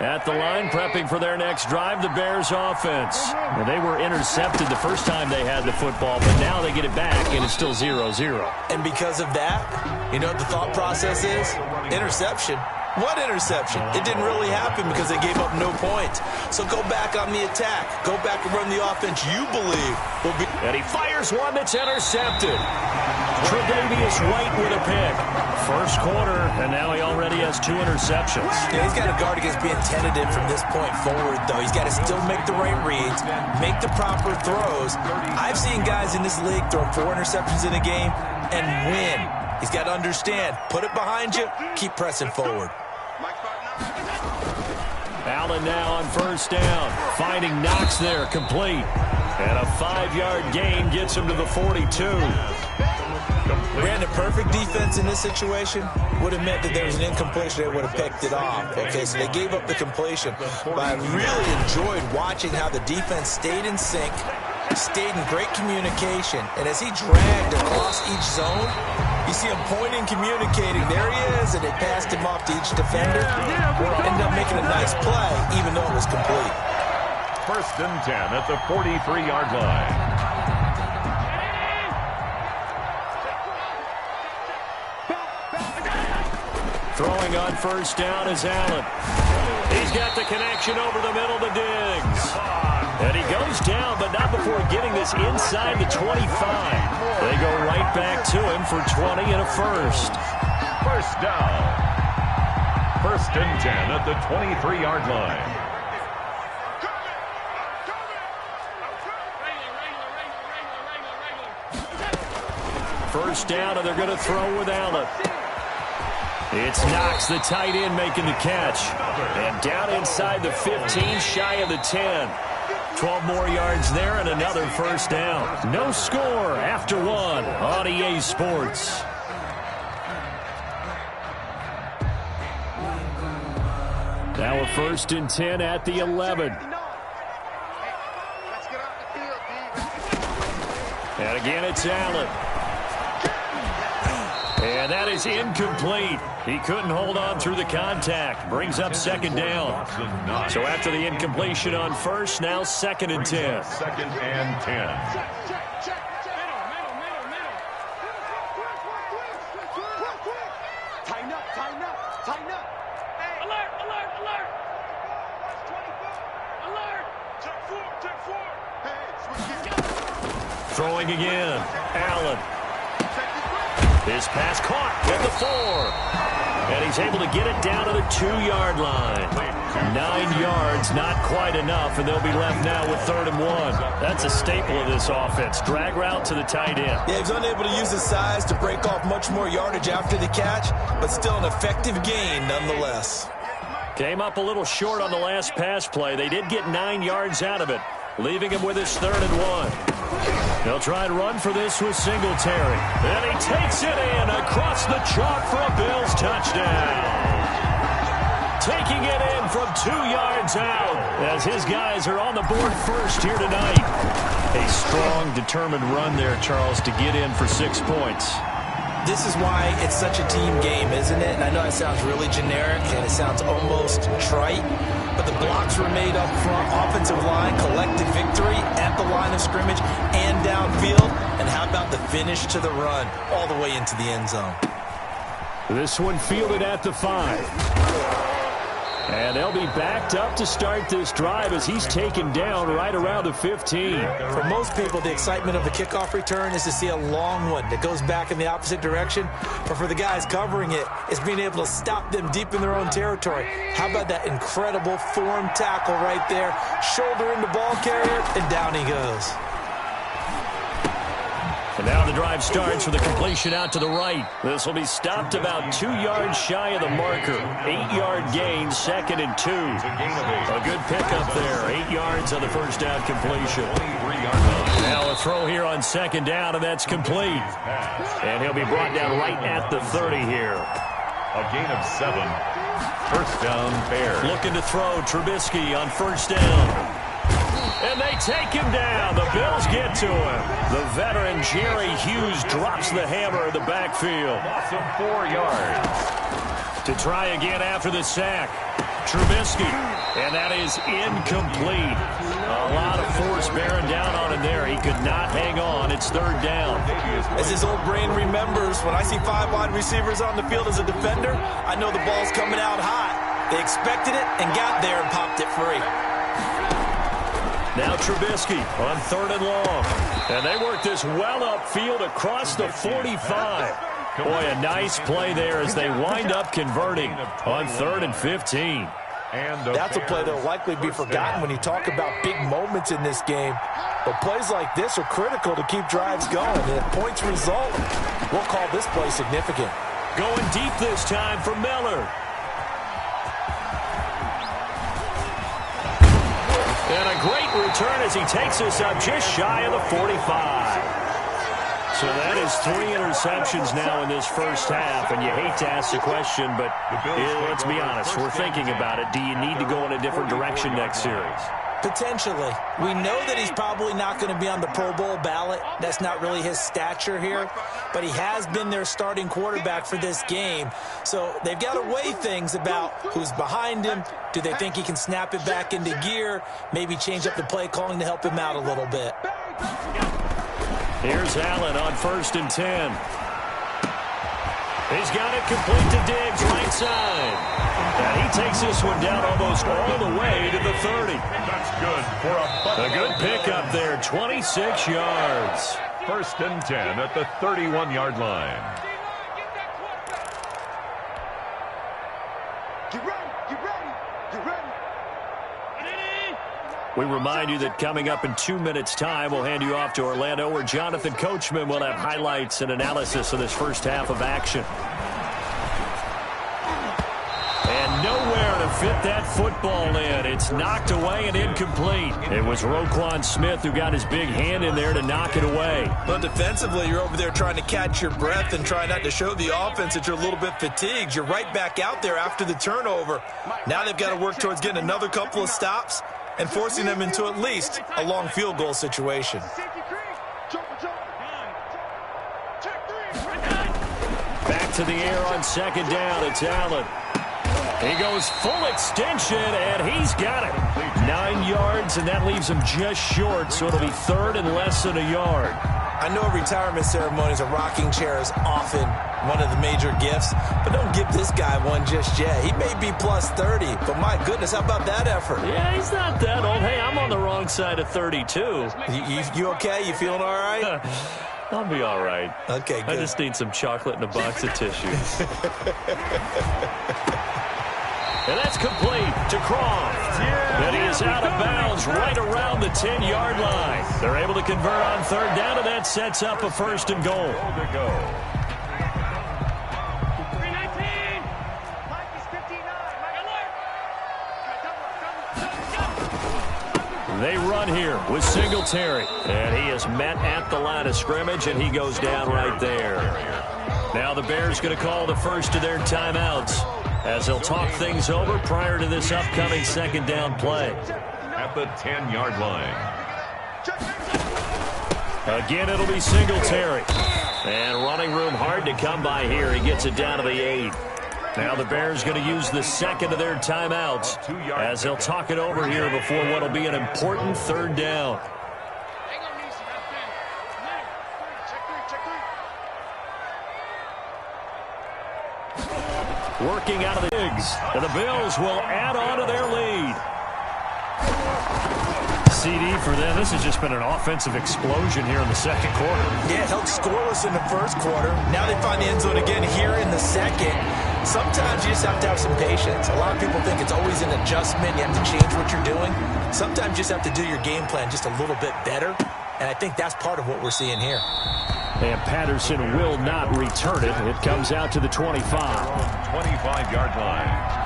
B: At the line, prepping for their next drive, the Bears offense. Well, they were intercepted the first time they had the football, but now they get it back, and it's still 0-0.
D: And because of that, you know what the thought process is? Interception. What interception? It didn't really happen because they gave up no points. So go back on the attack. Go back and run the offense you believe will be.
B: And he fires one that's intercepted. Tre'Davious White with a pick. First quarter, and now he already has 2 interceptions.
D: Yeah, he's got to guard against being tentative from this point forward, though. He's got to still make the right reads, make the proper throws. I've seen guys in this league throw 4 interceptions in a game and win. He's got to understand, put it behind you, keep pressing forward.
B: Allen now on first down. Finding Knox there, complete. And a 5-yard gain gets him to the 42.
D: Brandon, perfect defense in this situation would have meant that there was an incompletion. They would have picked it off. Okay, so they gave up the completion. But I really enjoyed watching how the defense stayed in sync, stayed in great communication. And as he dragged across each zone, you see him pointing, communicating. There he is, and they passed him off to each defender. Ended up making a nice play, even though it was complete.
C: 1st and 10 at the 43-yard line.
B: Throwing on first down is Allen. He's got the connection over the middle to Diggs. And he goes down, but not before getting this inside the 25. They go right back to him for 20 and a first.
C: First down. 1st and 10 at the 23-yard line.
B: First down, and they're going to throw with Allen. It's Knox, the tight end, making the catch. And down inside the 15, shy of the 10. 12 more yards there and another first down. No score after 1 on EA Sports. Now a 1st and 10 at the 11. And again, it's Allen. And that is incomplete. He couldn't hold on through the contact. Brings up 2nd down. So after the incompletion on first, now 2nd and 10.
C: 2nd and 10.
B: Throwing again. Allen. His pass caught at the 4. And he's able to get it down to the 2-yard line. 9 yards, not quite enough, and they'll be left now with 3rd and 1. That's a staple of this offense. Drag route to the tight end.
D: Yeah, he was unable to use his size to break off much more yardage after the catch, but still an effective gain nonetheless.
B: Came up a little short on the last pass play. They did get 9 yards out of it, leaving him with his 3rd and 1. They'll try and run for this with Singletary. And he takes it in across the chalk for a Bills touchdown. taking it in from 2 yards out as his guys are on the board first here tonight. A strong, determined run there, Charles, to get in for 6 points.
D: This is why it's such a team game, isn't it? And I know it sounds really generic and it sounds almost trite, but the blocks were made up front, offensive line, collective victory at the line of scrimmage and downfield. And how about the finish to the run all the way into the end zone?
E: This one fielded at the 5. And they'll be backed up to start this drive as he's taken down right around the 15.
D: For most people, the excitement of the kickoff return is to see a long one that goes back in the opposite direction. But for the guys covering it, it's being able to stop them deep in their own territory. How about that incredible form tackle right there? Shoulder in the ball carrier, and down he goes.
B: And now the drive starts with a completion out to the right. This will be stopped about 2 yards shy of the marker. 8-yard gain, 2nd and 2. A good pickup there. 8 yards on the first down completion. Now a throw here on 2nd down, and that's complete. And he'll be brought down right at the 30 here.
C: A gain of 7. First down, Bears.
B: Looking to throw Trubisky on 1st down. And they take him down. The Bills get to him. The veteran Jerry Hughes drops the hammer in the backfield.
C: Awesome 4 yards.
B: To try again after the sack. Trubisky. And that is incomplete. A lot of force bearing down on him there. He could not hang on. It's 3rd down.
D: As his old brain remembers, when I see 5 wide receivers on the field as a defender, I know the ball's coming out hot. They expected it and got there and popped it free.
B: Now Trubisky on 3rd and long. And they work this well upfield across the 45. Boy, a nice play there as they wind up converting on 3rd and 15.
D: That's a play that will likely be forgotten when you talk about big moments in this game. But plays like this are critical to keep drives going. And if points result, we'll call this play significant.
B: Going deep this time for Miller. And a great return as he takes us up just shy of the 45. So that is 3 interceptions now in this first half, and you hate to ask the question, but let's be honest, we're thinking about it. Do you need to go in a different direction next series?
D: Potentially. We know that he's probably not going to be on the Pro Bowl ballot. That's not really his stature here. But he has been their starting quarterback for this game. So they've got to weigh things about who's behind him. Do they think he can snap it back into gear? Maybe change up the play calling to help him out a little bit.
B: Here's Allen on 1st and 10. He's got it complete to Diggs, right side. And he takes this one down almost all the way to the 30.
C: That's good for
B: a good pickup there, 26 yards.
C: 1st and 10 at the 31-yard line.
H: Get ready, get ready, get ready.
B: We remind you that coming up in 2 minutes' time, we'll hand you off to Orlando, where Jonathan Coachman will have highlights and analysis of this first half of action. And nowhere to fit that football in. It's knocked away and incomplete. It was Roquan Smith who got his big hand in there to knock it away.
D: But defensively, you're over there trying to catch your breath and try not to show the offense that you're a little bit fatigued. You're right back out there after the turnover. Now they've got to work towards getting another couple of stops and forcing them into at least a long field goal situation.
B: Back to the air on 2nd down. It's Allen. He goes full extension, and he's got it. 9 yards, and that leaves him just short, so it'll be 3rd and less than a yard.
D: I know retirement ceremonies, a rocking chair is often one of the major gifts, but don't give this guy one just yet. He may be plus 30, but my goodness, how about that effort?
B: Yeah, he's not that old. Hey, I'm on the wrong side of 32.
D: You okay? You feeling all right?
B: I'll be all right.
D: Okay, good.
B: I just need some chocolate and a box of tissues. And that's complete to Croft. And he is out of bounds right around the 10-yard line. They're able to convert on 3rd down, and that sets up a 1st and goal. They run here with Singletary. And he is met at the line of scrimmage, and he goes down right there. Now the Bears going to call the first of their timeouts. as he'll talk things over prior to this upcoming second down play.
C: At the 10-yard line.
B: Again, it'll be Singletary. And running room hard to come by here. He gets it down to the 8. Now the Bears going to use the second of their timeouts as they'll talk it over here before what will be an important third down. Working out of the digs, and the Bills will add on to their lead. CD for them. This has just been an offensive explosion here in the second quarter.
D: Yeah, held scoreless in the first quarter. Now they find the end zone again here in the second. Sometimes you just have to have some patience. A lot of people think it's always an adjustment. You have to change what you're doing. Sometimes you just have to do your game plan just a little bit better. And I think that's part of what we're seeing here.
E: And Patterson will not return it. It comes out to the 25.
C: 25-yard line.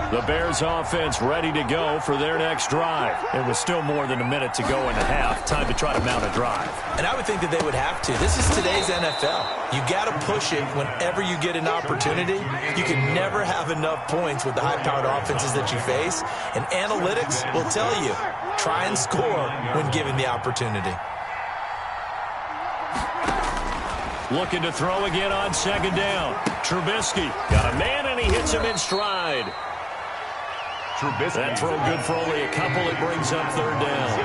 B: The Bears offense ready to go for their next drive. It was still more than a minute to go in the half. Time to try to mount a drive.
D: And I would think that they would have to. This is today's NFL. You got to push it whenever you get an opportunity. You can never have enough points with the high-powered offenses that you face. And analytics will tell you, try and score when given the opportunity.
B: Looking to throw again on second down. Trubisky got a man, and he hits him in stride. That throw good for only a couple. It brings up third down.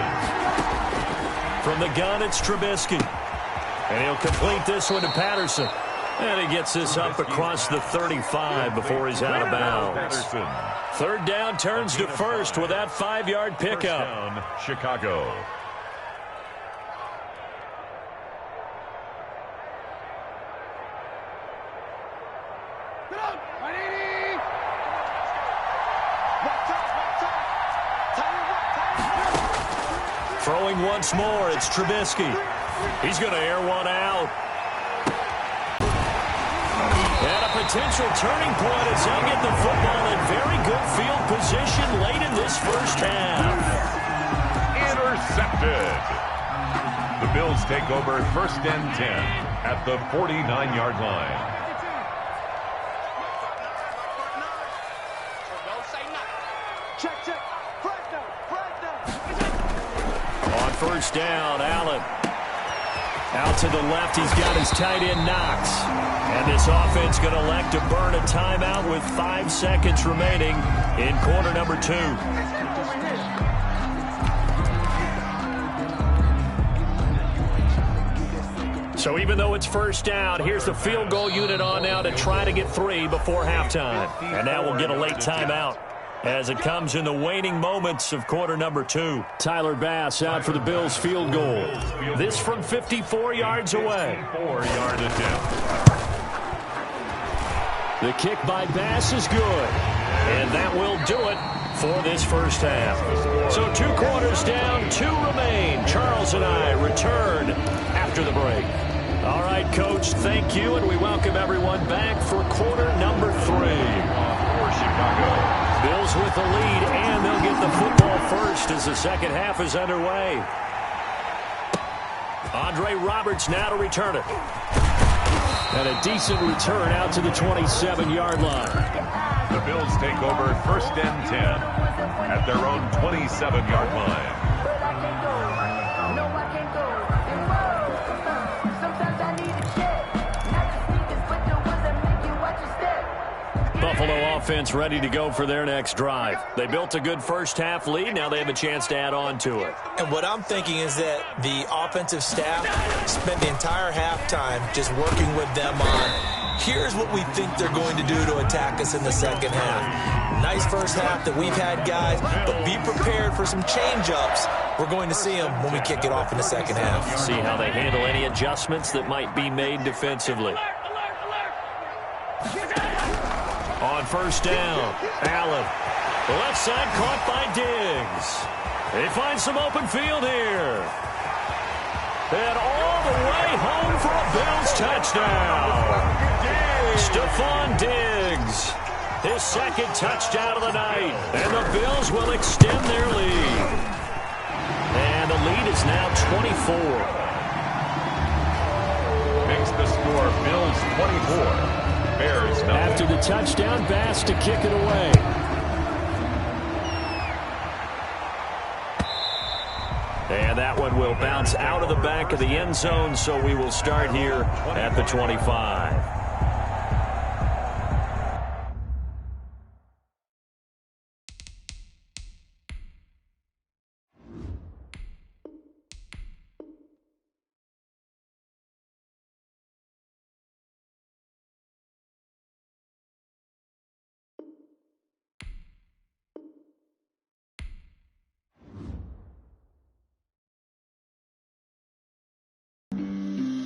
B: From the gun, it's Trubisky. And he'll complete this one to Patterson. And he gets this up across the 35 before he's out of bounds. Third down turns to first with that 5-yard pickup.
C: Chicago.
B: Throwing once more, it's Trubisky. He's going to air one out. And a potential turning point as they'll get the football in very good field position late in this first half.
C: Intercepted. The Bills take over first and 10 at the 49-yard line.
B: First down, Allen. Out to the left, he's got his tight end Knox. And this offense going to elect to burn a timeout with 5 seconds remaining in quarter number 2. So even though it's first down, here's the field goal unit on now to try to get 3 before halftime. And now we'll get a late timeout as it comes in the waning moments of quarter number 2.
E: Tyler Bass out for the Bills field goal.
B: This from 54 yards away.
C: 4-yard attempt.
E: The kick by Bass is good.
B: And that will do it for this first half. So 2 quarters down, 2 remain. Charles and I return after the break. All right, Coach, thank you, and we welcome everyone back for quarter number 3.
C: For Chicago.
B: Bills with the lead, and they'll get the football first as the second half is underway. Andre Roberts now to return it.
E: And a decent return out to the 27-yard line.
C: The Bills take over first and 10 at their own 27-yard line.
B: Buffalo offense ready to go for their next drive. They built a good first half lead. Now they have a chance to add on to it.
D: And what I'm thinking is that the offensive staff spent the entire halftime just working with them on, here's what we think they're going to do to attack us in the second half. Nice first half that we've had, guys, but be prepared for some change-ups. We're going to see them when we kick it off in the second half.
B: See how they handle any adjustments that might be made defensively. On first down, Allen. The left side caught by Diggs. They find some open field here. And all the way home for a Bills touchdown. Stephon Diggs. His second touchdown of the night. And the Bills will extend their lead. And the lead is 24.
C: Makes the score Bills 24, Bears nothing.
E: After the touchdown, Bass to kick it away.
B: And that one will bounce out of the back of the end zone, so we will start here at the 25.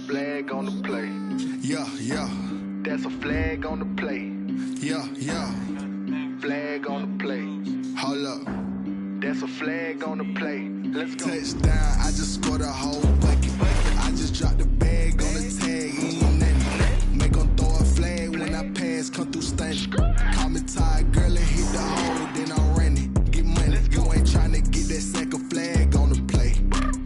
H: Flag on the play. Yeah, yeah. That's a flag on the play. Yeah, yeah. Flag on the play. Hold up. That's a flag on the play. Let's go. Touchdown, I just scored a whole bucket. I just dropped the bag on the tag. Ain't nothing. Make 'em throw a flag when I pass, come through stunning. Call me tired, girl, and hit the hole, then I'm running. Get money. You ain't trying to get that second flag on the play.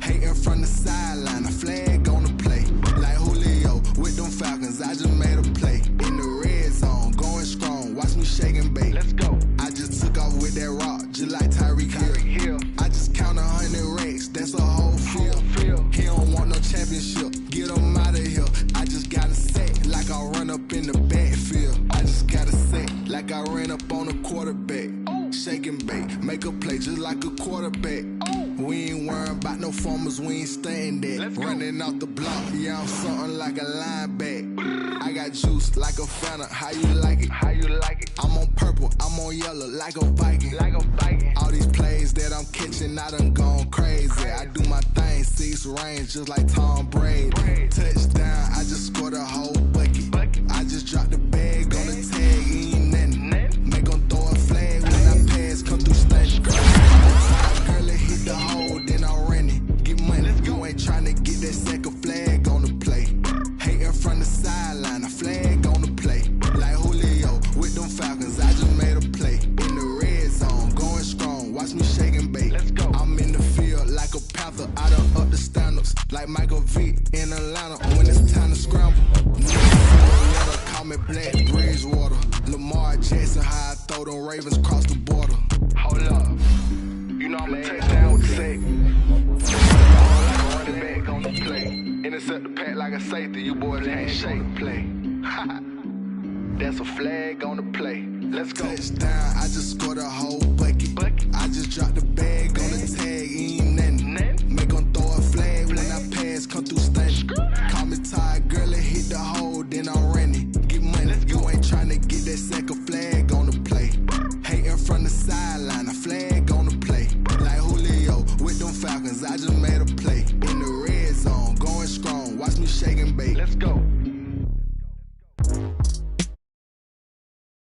H: Hating from the sideline, a flag on the play. Like Julio with them Falcons, I just made a play. In the red zone, going strong, watch me shake and bake. Let's go. I just took off with that rock, just like Tyreek Hill. I just count 100 racks, that's a whole field. He don't want no championship, get him out of here. I just got a set, like I run up in the backfield. I just got a set, like I ran up on a quarterback. Shake and bake, make a play just like a quarterback. We ain't worrying about no formers, we ain't staying there. Running off the block, yeah, I'm something like a lineback. I got juice like a Fanta, how you like it? How you like it? I'm on purple, I'm on yellow, like a Viking. Like a Viking. All these plays that I'm catching, I done gone crazy. I do my thing, 6 range, just like Tom Brady. Touchdown, I just scored a whole bucket. I just dropped the bag on the tag, ain't nothing. Make 'em throw a flag when I pass, come through stunning. Girl, it hit the hole, then I'm running. Get money, you ain't trying to get that second flag on the play. Hating from the sideline, a flag on the play. Like Julio with them Falcons, I just made a play. In the red zone, going strong, watch me shake and bake. Let's go. I'm in the field like a Panther, I done up the standards. Like Michael Vick in Atlanta, when it's time to scramble. Call me Black Bridgewater. Lamar Jackson, how I throw them Ravens across the border. Hold up. You know I'm a touchdown with the safe. Running back on the play. Intercept the pack like a safety. You boys ain't shake play. That's a flag on the play. Let's go. Touchdown, I just scored a whole